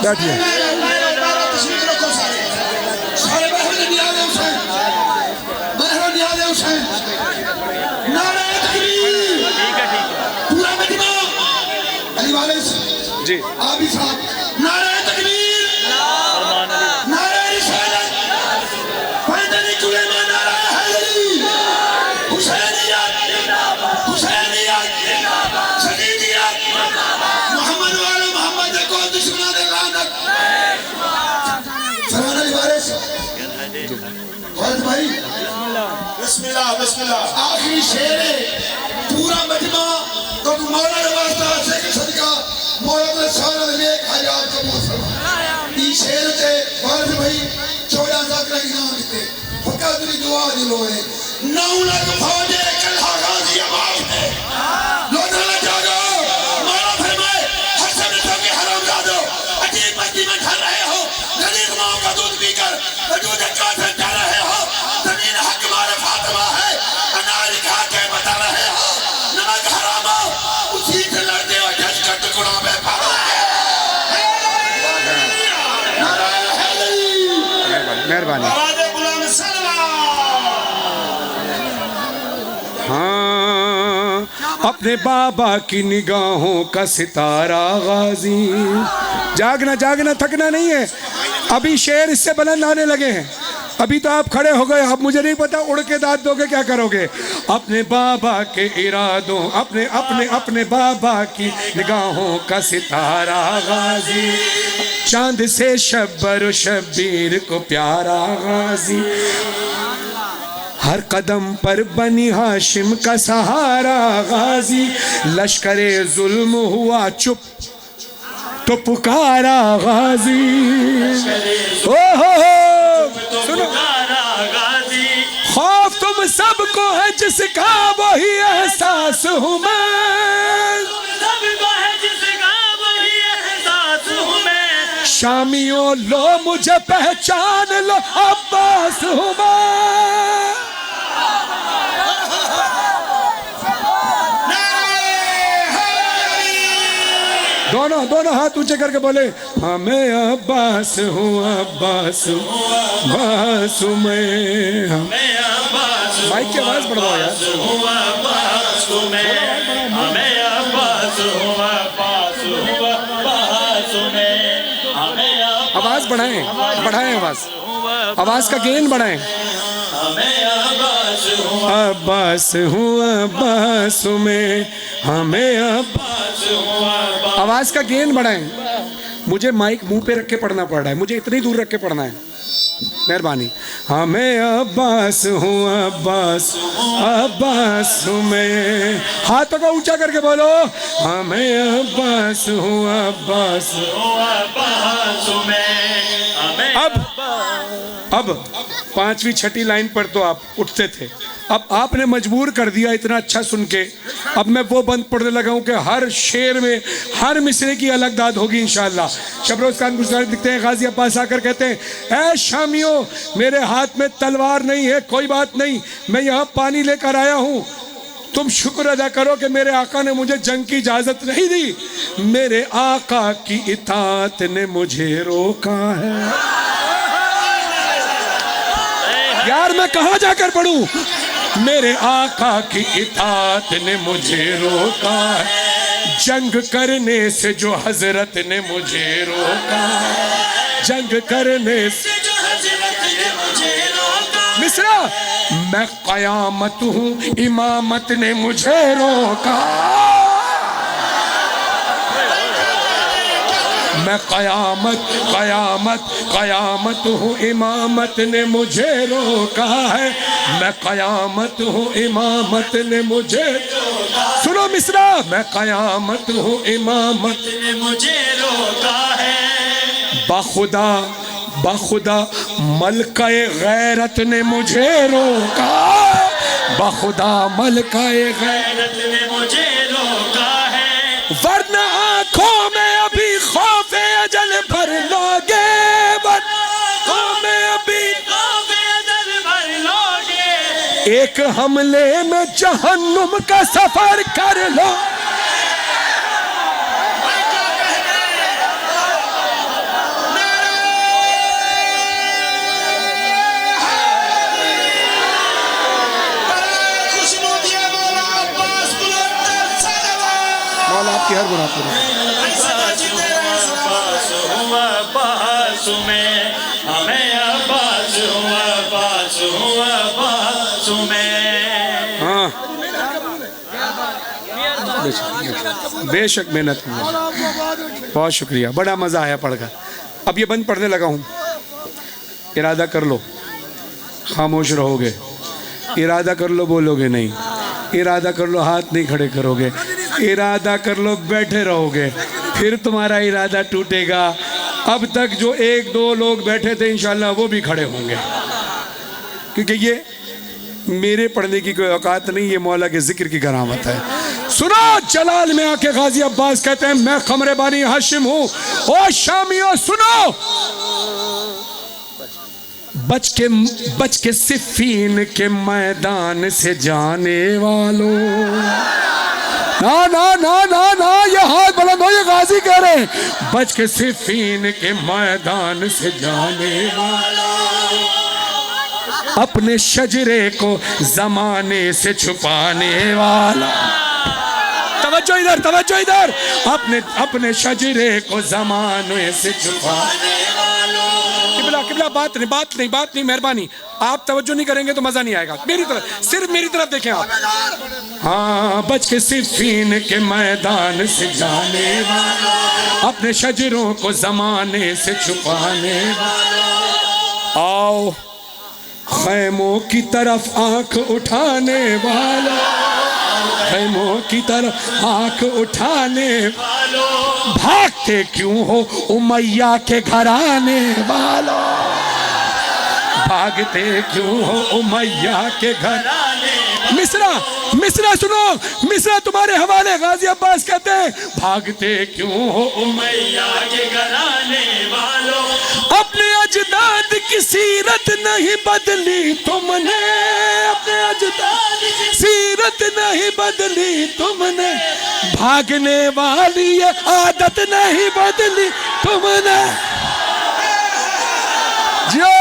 बैठिए। जी आप ही साहब, नारे तकबीर, नारे रिसालत, पैदल कुलेमा, नारा हैदरी, हुसैनियत, हुसैनियत, सदीदियत, मोहम्मद वाले मोहम्मद को दुश्मना दे लानत। फरमान अली वारिस भाई, बिस्मिल्लाह बिस्मिल्लाह। आखिरी शेर है, पूरा मजमा तो मौला ने वास्ता से के सदका मौला ने सारा नेक हयात का मौसम ई शेर ते वारिस भाई 14 जाकर इनाम देते फकत दी दुआ दिलो है 9 लाख फौज कल्हा गाजी आबाद है। लोगों ने जागो, मौला फरमाए, हसन तो के हरामजादो, अजीब मस्ती में ठहर रहे हो, गरीब मां का दूध पीकर वजूद काफिर कर रहे हो, जमीन हक मारे फातिमा है, अनार खा के बता रहे हो, नमक हराम उसी से लड़ते हो, जज का टुकड़ा में फाड़ोगे। मेहरबानी। हाँ, अपने बाबा की निगाहों का सितारा गाजी। जागना जागना, थकना नहीं है। अभी शेर इससे बुलंद आने लगे हैं। अभी तो आप खड़े हो गए, अब मुझे नहीं पता उड़ के दाद दोगे क्या करोगे। अपने बाबा के इरादों, अपने अपने अपने बाबा की निगाहों का सितारा गाजी, चांद से शब्बर शब्बीर को प्यारा गाजी, हर कदम पर बनी हाशिम का सहारा गाजी, लश्करे जुल्म हुआ चुप तो पुकारा गाजी। ओहो सुनो, खौफ तुम सबको है जिसका वही एहसास हूँ मैं, शामियों लो मुझे पहचान लो, अब्बास हूँ मैं। दोनों दोनों हाथ ऊंचे करके बोले, हाँ मैं अब्बास हूँ, अब्बास हूँ, अब्बास हूँ मैं। माइक की आवाज बढ़ाओ यार। आवाज बढ़ाएं, बढ़ाएं आवाज, आवाज का गेन बढ़ाएं। अब्बास हूँ, अब्बास हूँ मैं, हमें अब्बास, आवाज का गेन बढ़ाएं। मुझे माइक मुंह पे रख के पढ़ना पड़ रहा है, मुझे इतनी दूर रख के पढ़ना है, मेहरबानी। हाँ मैं अब्बास हूँ, अब्बास अब्बास हूँ मैं, हाथों को ऊंचा करके बोलो। हाँ मैं अब्बास हूँ, अब्बास। अब पांचवी छठी लाइन पर तो आप उठते थे, अब आपने मजबूर कर दिया इतना अच्छा सुन के। अब मैं वो बंद पढ़ने लगा हूँ कि हर शेर में हर मिसरे की अलग दाद होगी इंशाअल्लाह। शबरोज खान गुजरात दिखते हैं, गाजी अब्बास आकर कहते हैं, ऐ शामियों मेरे हाथ में तलवार नहीं है, कोई बात नहीं, मैं यहाँ पानी लेकर आया हूँ, तुम शुक्र अदा करो कि मेरे आका ने मुझे जंग की इजाजत नहीं दी, मेरे आका की इताअत ने मुझे रोका है। यार मैं कहाँ जाकर पढ़ूं, मेरे आका की इताअत ने मुझे रोका है, जंग करने से जो हजरत ने मुझे रोका है, जंग करने से जो हजरत ने मुझे रोका। मिस्रा, मैं कयामत हूँ, इमामत ने मुझे रोका, मैं कयामत कयामत कयामत हूँ, इमामत ने मुझे रोका है, मैं कयामत हूँ, इमामत ने मुझे। सुनो मिस्रा, मैं कयामत हूँ, इमामत ने मुझे रोका है, बाखुदा बाखुदा मलकाए गैरत ने मुझे रोका, बाखुदा मलकाए गैरत ने मुझे रोका है, वरना आंखों में अभी खौफ अजल भर लोगे, आंखों में अभी खौफ अजल भर लोगे, एक हमले में जहन्नुम का सफर कर लो। आपकी हर गुनाह पूरी हाँ बेशक मेहनत हुई, बहुत शुक्रिया, बड़ा मज़ा आया पढ़कर। अब ये बंद पढ़ने लगा हूँ, इरादा कर लो खामोश रहोगे, इरादा कर लो बोलोगे नहीं, इरादा कर लो हाथ नहीं खड़े करोगे, इरादा कर लो बैठे रहोगे, फिर तुम्हारा इरादा टूटेगा। अब तक जो एक दो लोग बैठे थे इंशाल्लाह वो भी खड़े होंगे, क्योंकि ये मेरे पढ़ने की कोई औकात नहीं, ये मौला के जिक्र की करामत है। सुनो, जलाल में आके गाजी अब्बास कहते हैं, मैं कमरे बानी हाशिम हूँ, ओ शामियों सुनो, बच के सिफीन के मैदान से जाने वालों, ना ना ना ना ना, ये हाथ बुलंद हो, ये गाजी कह रहे हैं, बच के सिफीन के मैदान से जाने वालों, अपने शजरे को जमाने से छुपाने वाला, तवज्जो इधर, तवज्जो इधर, अपने शजरे को जमाने से छुपाने वालों। किबला बात नहीं, मेहरबानी, आप तवज्जो नहीं करेंगे तो मजा नहीं आएगा। मेरी तरफ, सिर्फ मेरी तरफ देखें आप। हाँ, बच के सिफीन के मैदान से जाने वालों, अपने शजरों को जमाने से छुपाने वालों, आओ खैमों की तरफ आंख उठाने वालों, खैमों की तरफ आंख उठाने वालों, भागते क्यों हो उमैया के घराने वालों, भागते क्यों हो उमैया के घराने। मिस्रा सुनो, मिस्रा तुम्हारे हवाले गाजी अब्बास कहते हैं, भागते क्यों हो उमैया के घराने वालों, अपने अजदाद की सीरत नहीं बदली तुमने, अपने अजदाद की सीरत नहीं बदली तुमने, भागने वाली ये आदत नहीं बदली तुमने। जो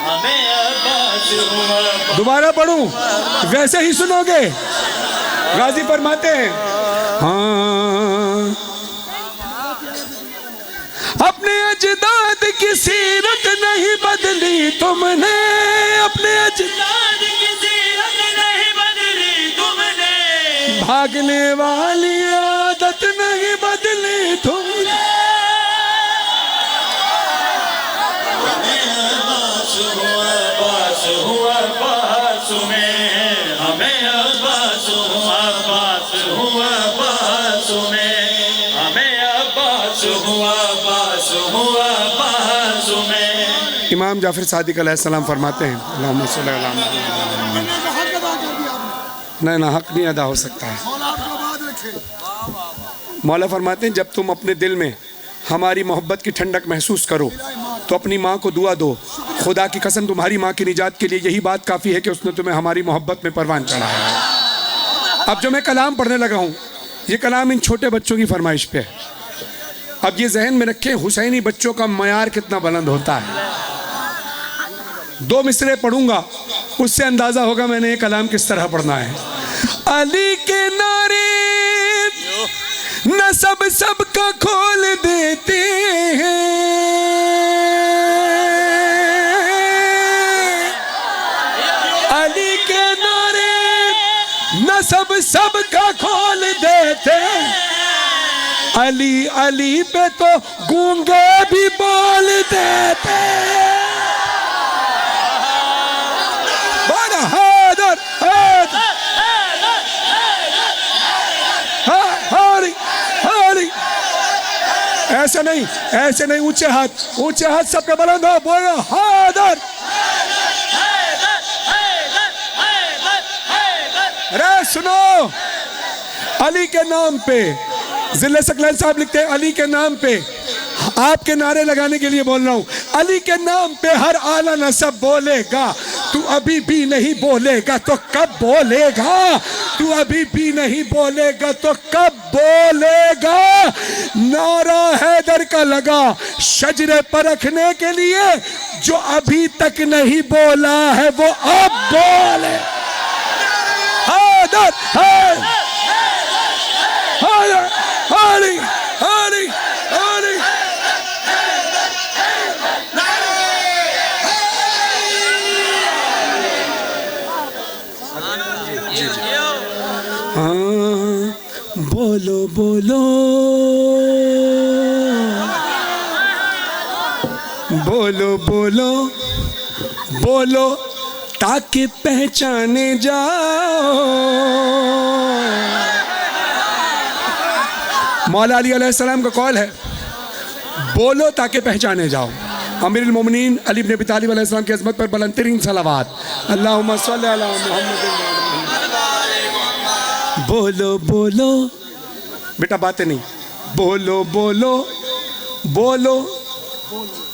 हमें दोबारा पढ़ूं, वैसे ही सुनोगे। गाजी फरमाते हैं, हाँ अपने अजदाद की सीरत नहीं बदली तुमने, अपने अजदाद की सीरत नहीं बदली तुमने, भागने वाली आदत नहीं बदली तुमने। हुआ बास में हमें अब्बास हुआ बास हुआ बास में हमें अब्बास हुआ बास हुआ बास में। इमाम जाफर सादिक अलैहिस्सलाम फरमाते हैं, अल्लाहुम्मा सल्ली अला मुहम्मद। नहीं ना, हक नहीं अदा हो सकता है। मौला फरमाते हैं, जब तुम अपने दिल में हमारी मोहब्बत की ठंडक महसूस करो तो अपनी माँ को दुआ दो, खुदा की कसम तुम्हारी माँ की निजात के लिए यही बात काफ़ी है कि उसने तुम्हें हमारी मोहब्बत में परवान चढ़ाया है। अब जो मैं कलाम पढ़ने लगा हूँ, ये कलाम इन छोटे बच्चों की फरमाइश पे है। अब ये जहन में रखें, हुसैनी बच्चों का मयार कितना बुलंद होता है। 2 मिसरे पढ़ूंगा, उससे अंदाज़ा होगा मैंने ये कलाम किस तरह पढ़ना है। अली के नारे नसब सबका खोल देते हैं, अली के नारे नसब सबका खोल देते, अली अली पे तो गूंगे भी बोल देते। बड़ा हैदर हैदर ऐसे नहीं, ऐसे नहीं, ऊंचे हाथ सबके बुलंद हो, बोलो हैदर। अरे सुनो, अली के नाम पे जिले सकलैन साहब लिखते हैं, अली के नाम पे आपके नारे लगाने के लिए बोल रहा हूं, अली के नाम पे हर आला नसब बोलेगा, तू अभी भी नहीं बोलेगा तो कब बोलेगा, तू अभी भी नहीं बोलेगा तो कब बोलेगा। नारा हैदर का लगा शजरे पर रखने के लिए, जो अभी तक नहीं बोला है वो अब बोले। हैदर हैदर हैदर हैदर हैदर हैदर। बोलो बोलो बोलो बोलो बोलो ताकि पहचाने जाओ। मौला अली अलैहिस्सलाम का कौल है, बोलो ताकि पहचाने जाओ। अमीरुल मोमिनीन अली इब्न अबी तालिब अलैहिस्सलाम की अज़मत पर बुलंदतरीन सलावत। अल्लाहुम्मा सल्लि अला मुहम्मद। बोलो बोलो बेटा, बातें नहीं, बोलो बोलो बोलो।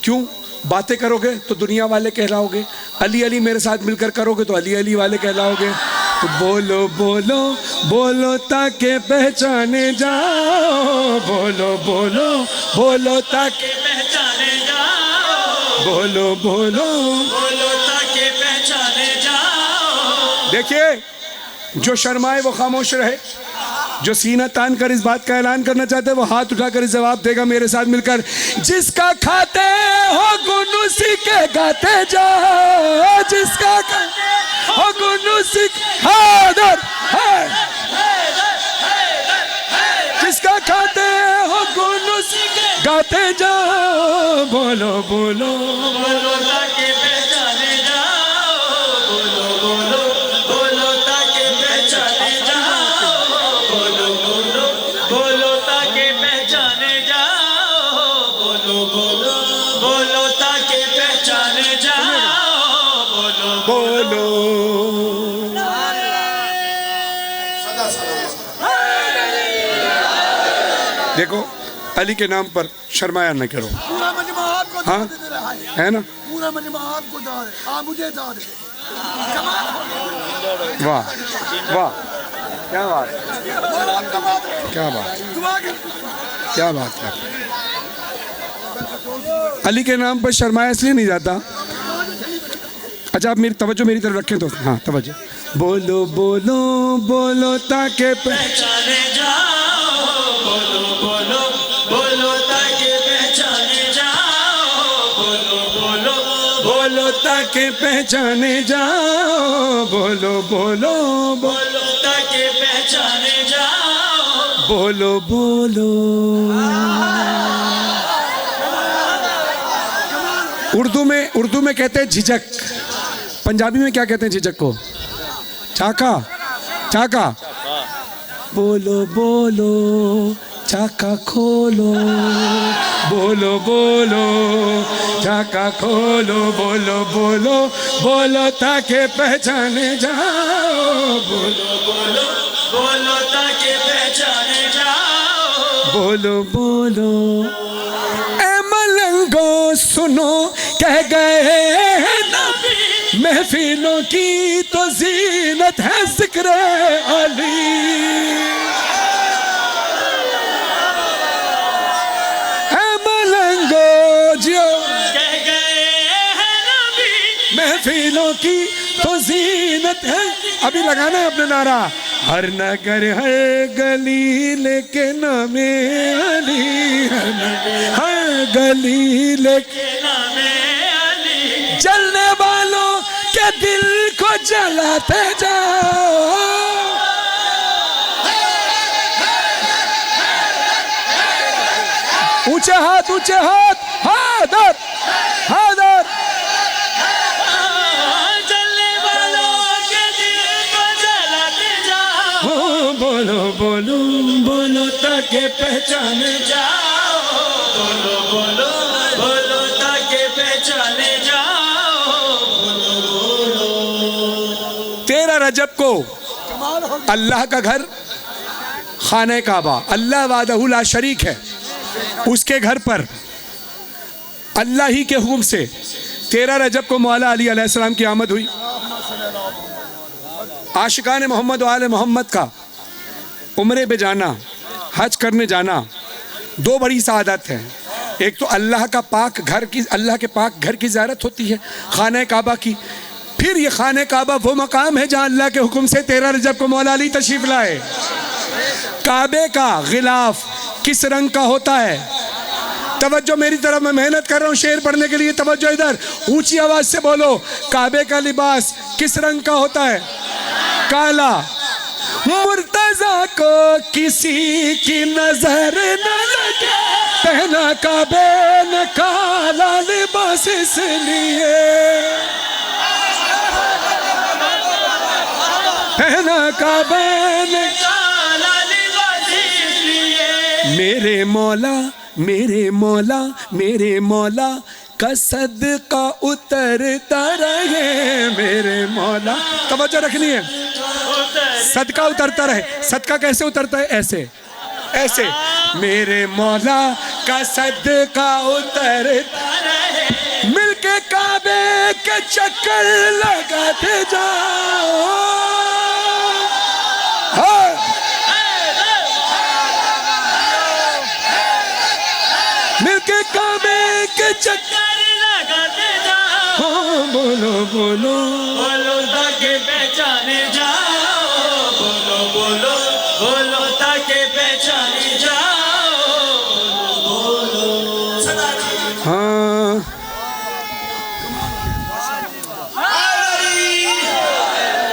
क्यों? बातें करोगे तो दुनिया वाले कहलाओगे, अली अली मेरे साथ मिलकर करोगे तो अली अली वाले कहलाओगे। तो बोलो बोलो बोलो ताकि पहचाने जाओ, बोलो बोलो बोलो ताकि पहचाने जाओ, बोलो बोलो बोलो ताकि पहचाने जाओ। देखिए, जो शर्माए वो खामोश रहे, जो सीना तान कर इस बात का ऐलान करना चाहते हैं वो हाथ उठाकर इस जवाब देगा मेरे साथ मिलकर। जिसका खाते हो गुन उसी के गाते जाओ, जिसका खाते हो गुन उसी हैदर है, जिसका खाते हो गुन उसी के गाते जाओ। बोलो बोलो बोलो ताकि पहचाने जाओ, बोलो बोलो बोलो ताकि पहचाने जाओ, बोलो बोलो बोलो ताकि पहचाने जाओ, बोलो बोलो बोलो ताकि पहचाने जाओ, बोलो बोलो। देखो, अली के नाम पर शर्माया न करो। पूरा मजमा आपको हाँ है ना, पूरा मजमा आपको दाद है, आप मुझे दाद है। वाह वाह, क्या बात, क्या बात, क्या बात है। अली के नाम पर शर्माया इसलिए नहीं जाता, अच्छा आप मेरी तवज्जो मेरी तरफ रखें तो हाँ तवज्जो। बोलो बोलो बोलो ताकि पहचाने जाओ, बोलो बोलो बोलो ताकि पहचाने जाओ, बोलो बोलो बोलो ताकि पहचाने जाओ, बोलो बोलो बोलो ताकि पहचाने जाओ, बोलो बोलो। उर्दू में कहते हैं झिझक, पंजाबी में क्या कहते हैं झिझक को? चाका, चाका। बोलो बोलो चाका खोलो, बोलो बोलो चाका खोलो, बोलो बोलो बोलो ताकि पहचाने जाओ, बोलो बोलो बोलो ताकि पहचाने जाओ, बोलो बोलो। ए मलंगो सुनो कह गए हैं नबी, महफिलों की तो जीनत है जिक्र अली। ए मलंगो जियो कह गए हैं नबी, महफिलों की तो जीनत है। अभी लगाना है अपने नारा, हर नगर हर गली लेके नामे अली, हर गली लेके नामे अली, जलने वालों के दिल को जलाते जाओ। ऊंचे हाथ, ऊंचे हाथ, हादर हादर। जलने वालों के दिल को जलाते जाओ, बोलो बोलो बोलो ताकि पहचाने जाओ, बोलो बोलो बोलो ताकि पहचाने जाओ, 13 रजब को अल्लाह का घर खाने काबा, अल्लाह वादहु ला शरीक है, उसके घर पर अल्लाह ही के हुक्म से 13 रजब को मौला अली अलैहिस्सलाम की आमद हुई। आशिकान मोहम्मद वाले मोहम्मद का उम्रे पे जाना, हज करने जाना, दो बड़ी सादत हैं। एक तो अल्लाह का पाक घर की, अल्लाह के पाक घर की ज़ियारत होती है, खाने काबा की। फिर ये खाने काबा वो मकाम है जहाँ अल्लाह के हुक्म से 13 रजब को मौला अली तशरीफ लाए। काबे का गिलाफ किस रंग का होता है? तवज्जो मेरी तरफ, मैं मेहनत कर रहा हूँ शेर पढ़ने के लिए, तवज्जो इधर, ऊंची आवाज से बोलो। काबे का लिबास किस रंग का होता है? काला। मुर्तजा को किसी की नजर न लगे, पहना काबे ने काला लिबास इसलिए, पहना काबे ने काला लिबास इसलिए, मेरे मौला मेरे मौला मेरे मौला का सदका उतरता रहे, मेरे मौला। तवज्जो रखनी है, सदका उतरता रहे। सदका कैसे उतरता है? ऐसे ऐसे, मेरे मौला का सदका उतरता रहे, मिलके काबे के चक्कर लगाते जाओ। हाँ। मिलके काबे के चक्कर लगाते जाओ, हाँ, बोलो बोलो बोलो ताकि पहचाने जाओ, बोलो बोलो बोलो ताकि पहचाने जाओ, हाँ।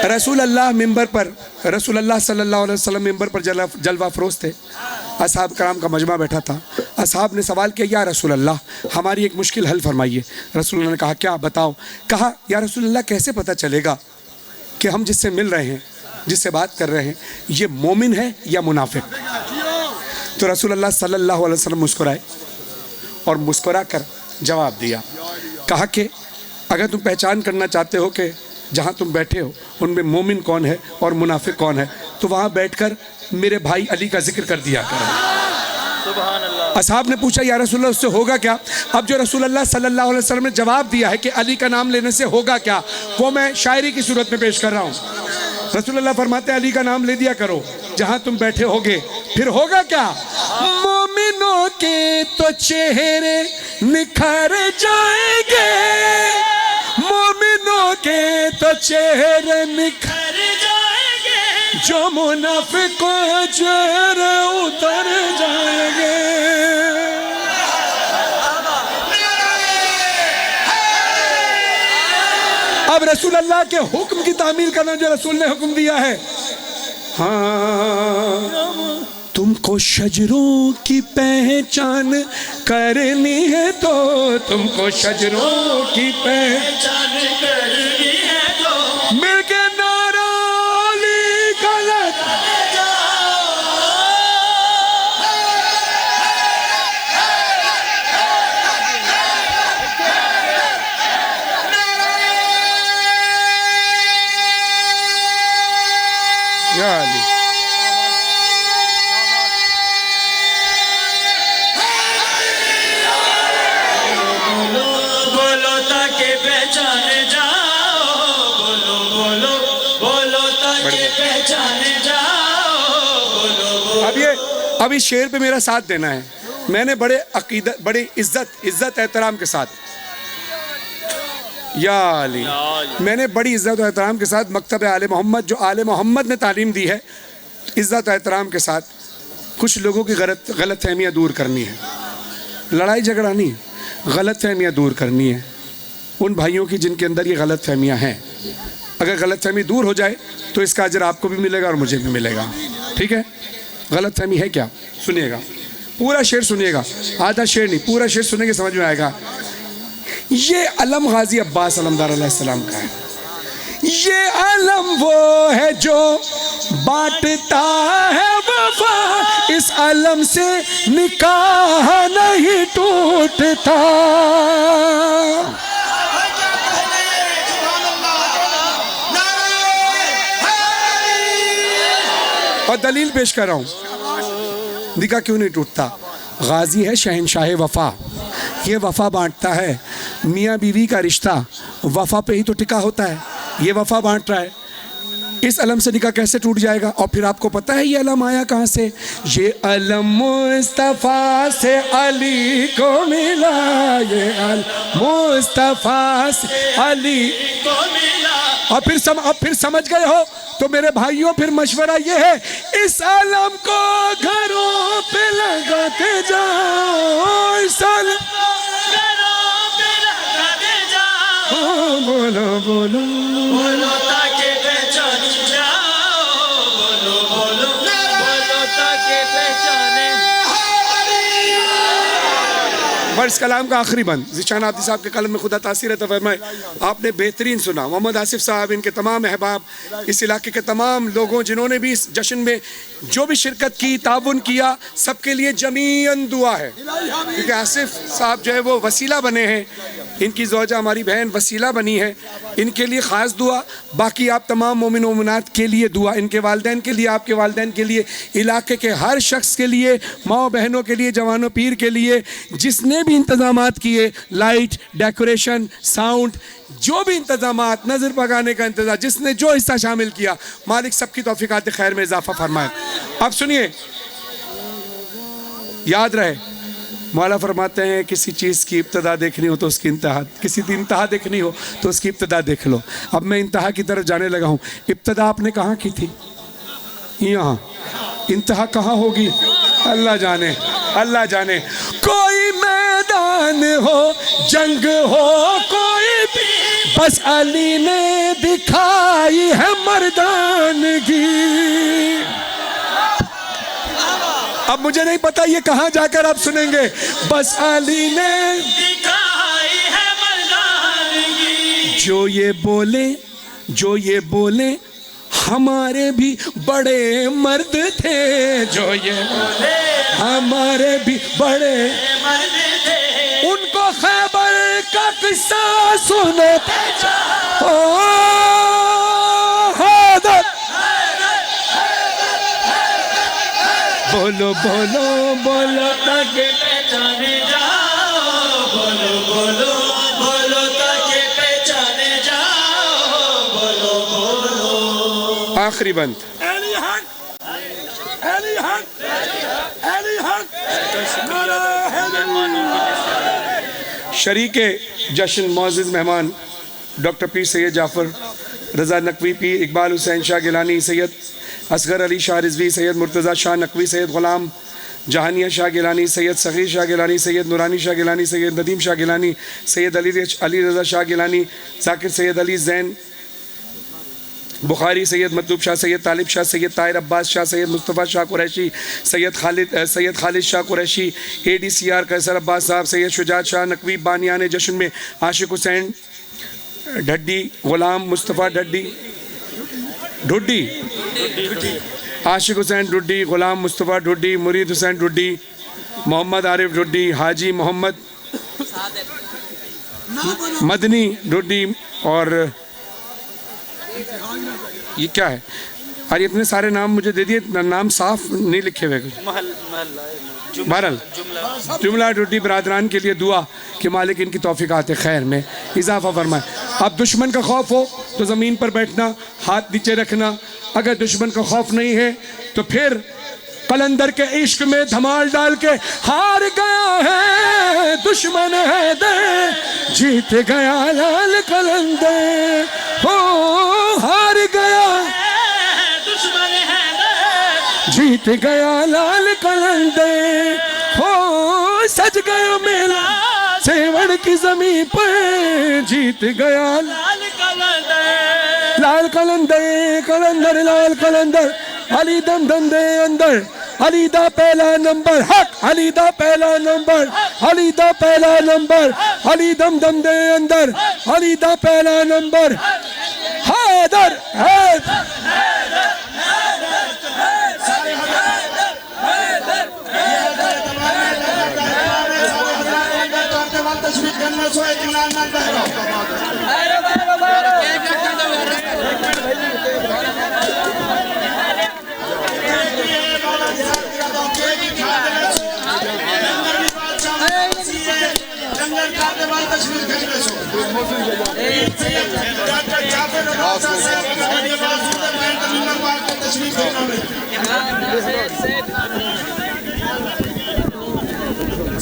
रसूल अल्लाह मिंबर पर, रसूल अल्लाह सल्लल्लाहु अलैहि वसल्लम मिंबर पर जलवा फरोज थे। असहाब कराम का मजमा बैठा था। असहाब ने सवाल किया, या रसूल अल्लाह हमारी एक मुश्किल हल फरमाइए। रसूल अल्लाह ने कहा, क्या बताओ? कहा, या रसूल अल्लाह कैसे पता चलेगा कि हम जिससे मिल रहे हैं, जिससे बात कर रहे हैं, ये मोमिन है या मुनाफिक? तो रसूल अल्लाह सल्लल्लाहु अलैहि वसल्लम मुस्कुराए और मुस्कुरा कर जवाब दिया। कहा कि अगर तुम पहचान करना चाहते हो कि जहाँ तुम बैठे हो उनमें मोमिन कौन है और मुनाफिक कौन है, तो वहाँ बैठकर मेरे भाई अली का जिक्र कर दिया करो। सुभान अल्लाह। असहाब ने पूछा, या रसूल अल्लाह उससे होगा क्या? अब जो रसूल अल्लाह सल्लल्लाहु अलैहि वसल्लम ने जवाब दिया है कि अली का नाम लेने से होगा क्या, वो मैं शायरी की सूरत में पेश कर रहा हूँ। रसूल अल्लाह फरमाते हैं, अली का नाम ले दिया करो जहाँ तुम बैठे होगे, फिर होगा क्या? मोमिनों के तो चेहरे निखर जाएंगे, मोमिनों के तो चेहरे निखर जाएंगे जो मुनाफिकों चेहरे उतर जाएंगे। अब रसूल अल्लाह के हुक्म की तामील करना जो रसूल ने हुक्म दिया है। हाँ, तुमको शजरों की पहचान करनी है तो तुमको शजरों की पहचान करनी है तो मिलके नारा अली का या अली। बोलो ताकि पहचाने जाओ, बोलो बोलो बोलो ताकि पहचाने जाओ, बोलो बोलो। अब इस शेर पे मेरा साथ देना है। मैंने बड़े अकीदत, बड़ी इज्जत एहतराम के साथ, या अली, मैंने बड़ी इज्जत और एहतराम के साथ मकतब आले मोहम्मद, जो आले मोहम्मद ने तालीम दी है, इज्जत और एहतराम के साथ कुछ लोगों की गलत फहमियाँ दूर करनी है। लड़ाई झगड़ा नहीं, गलत फहमियाँ दूर करनी है उन भाइयों की जिनके अंदर ये गलत फहमियाँ हैं। अगर गलत फहमी दूर हो जाए तो इसका अजर आपको भी मिलेगा और मुझे भी मिलेगा। ठीक है, गलत फहमी है क्या? सुनिएगा, पूरा शेर सुनिएगा, आधा शेर नहीं, पूरा शेर सुनेंगे समझ में आएगा। ये अलम गाजी अब्बास अलमदार अलैहिस्सलाम का है। ये अलम वो है जो बांटता है वफा, इस अलम से निकाह नहीं टूटता। और दलील पेश कर रहा हूं, निकाह क्यों नहीं टूटता। गाजी है शहनशाह वफा, ये वफा बांटता है। मियाँ बीवी का रिश्ता वफा पे ही तो टिका होता है, ये वफा बांट रहा है। इस अलम से निकाह कैसे टूट जाएगा? और फिर आपको पता है ये अलम आया कहाँ से? ये अलम मुस्तफ़ा से अली को मिला, ये अलम मुस्तफ़ा से अली को मिला। और फिर समझ गए हो तो मेरे भाइयों, फिर मशवरा ये है, इस अलम को घरों पे लगाते जाओ, इस अलम बोलो बोलो बोलो ताकि पहचाने जाओ, बोलो बोलो बोलो ताकि पहचाने। वर्ष कलाम का आखिरी बंद ज़ीशान आब्दी साहब के कलम में खुदा तासीर अता फरमाए। आपने बेहतरीन सुना। मोहम्मद आसिफ साहब, इनके तमाम अहबाब, इस इलाके के तमाम लोगों जिन्होंने भी इस जश्न में जो भी शिरकत की, ताउन किया, सबके लिए जमीअन दुआ है। क्योंकि आसिफ साहब जो है वो वसीला बने हैं, इनकी ज़ौजा हमारी बहन वसीला बनी है, इनके लिए ख़ास दुआ। बाकी आप तमाम मोमिन व मोमिनात के लिए दुआ, इनके वालिदैन के लिए, आपके वालिदैन के लिए, इलाके के हर शख्स के लिए, माँ बहनों के लिए, जवानों पीर के लिए, जिसने भी इंतज़ामात किए, लाइट, डेकोरेशन, साउंड, जो भी इंतज़ामात, नज़र भगाने का इंतज़ाम, जिसने जो हिस्सा शामिल किया, मालिक सबकी तौफीकात खैर में इजाफा फरमाए। अब सुनिए, याद रहे, मौला फरमाते हैं किसी चीज़ की इब्तदा देखनी हो तो उसकी इंतहा, किसी की इंतहा देखनी हो तो उसकी इब्तदा देख लो। अब मैं इंतहा की तरफ जाने लगा हूँ। इब्तदा आपने कहाँ की थी? यहाँ। इंतहा कहाँ होगी? अल्लाह जाने, अल्लाह जाने। कोई मैदान हो, जंग हो कोई भी, बस अली ने दिखाई है मर्दानगी। अब मुझे नहीं पता ये कहाँ जाकर आप सुनेंगे। बस अली ने दिखाई है मर्दानगी। जो ये बोले हमारे भी बड़े मर्द थे, जो ये बोले हमारे भी बड़े मर्द थे। उनको खैबर का किस्सा सुनाते जाओ। बोलो बोलो बोलो ताकि पहचाने जाओ, बोलो बोलो बोलो ताकि पहचाने जाओ, बोलो बोलो। आखिरी बंद। शरीके जश्न, मोअज़्ज़िज़ मेहमान, डॉक्टर पीर सैयद जाफ़र रज़ा नकवी, पीर इकबाल हुसैन शाह गिलानी, सैयद असगर अली शाह रिजवी, सैयद मुर्तज़ा शाह नकवी, सैयद ग़ुलाम जहानिया शाह गिलानी, सैयद सग़ीर शाह गिलानी, सैयद नूरानी शाह गिलानी, सैयद नदीम शाह गिलानी, सैयद अली रज़ा शाह गिलानी, ज़ाकिर सैयद अली ज़ैन बुखारी, सैयद मतलूब शाह, सैयद तालिब शाह, सैयद ताहिर अब्बास शाह, सैयद मुस्तफ़ा शाह कुरैशी, सैयद खालिद शाह कुरैशी, ADCR कैसर अब्बास साहब, सैयद शुजात शाह नकवी, बानियान जश्न में आशिक हुसैन ढड्डी, ग़ुलाम मुस्तफ़ा ढुड्डी, आशिक हुसैन ढुड्डी, ग़ुलाम मुस्तफ़ा ढुड्डी, मुरीद हुसैन ढुड्डी, मोहम्मद आरिफ ढुड्डी, हाजी मोहम्मद मदनी ढुड्डी। और ये क्या है? और इतने सारे नाम मुझे दे दिए, नाम साफ नहीं लिखे हुए। बहरहाल जुमला ढुड्डी बरादरान के लिए दुआ कि मालिक इनकी तौफीकात खैर में इजाफा फरमाए। अब दुश्मन का खौफ हो तो ज़मीन पर बैठना, हाथ नीचे रखना। अगर दुश्मन का खौफ नहीं है तो फिर कलंदर के इश्क में धमाल डाल के हार गया है दुश्मन है दे, जीत गया लाल कलंदर, हो हार गया दुश्मन है दे, जीत गया लाल कलंदर, हो सज गया मेला सेवड़ की ज़मीन पर, जीत गया लाल कलंदर, कलंदर लाल कलंदर, अली दम दम दे अंदर, अली दा पहला नंबर हक, अली दा पहला नंबर, अली दा पहला नंबर, अली दम दम दे अंदर, अली दा पहला नंबर, हैदर हैदर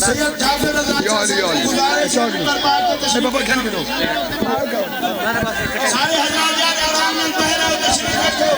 सैयद जाफर रज़ा सारे हज़रात आराम में पहरा तशरीफ रखो।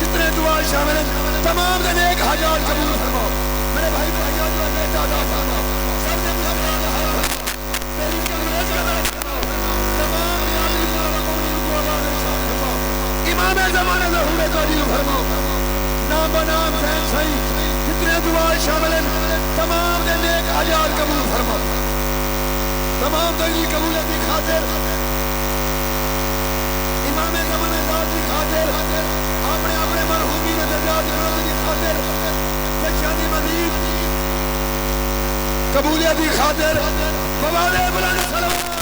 जितने दुआ शामिल हैं तमाम दिन एक हजार कबूल फरमाओ। मेरे भाई इमाम ज़माना ज़हूर कादिर फरमाओ। नाम बनाम फैन सही जितने दुआ शामिल हैं तमाम दिन एक हजार कबूल फरमाओ। तमाम दिन की कबूलियत की खातिर इमाम ज़माना ज़ात की खातिर अपने अपने मरहूमी में दर्जात की खातिर शादी मजीद कबूलियत की खातिर बुलंद सलावत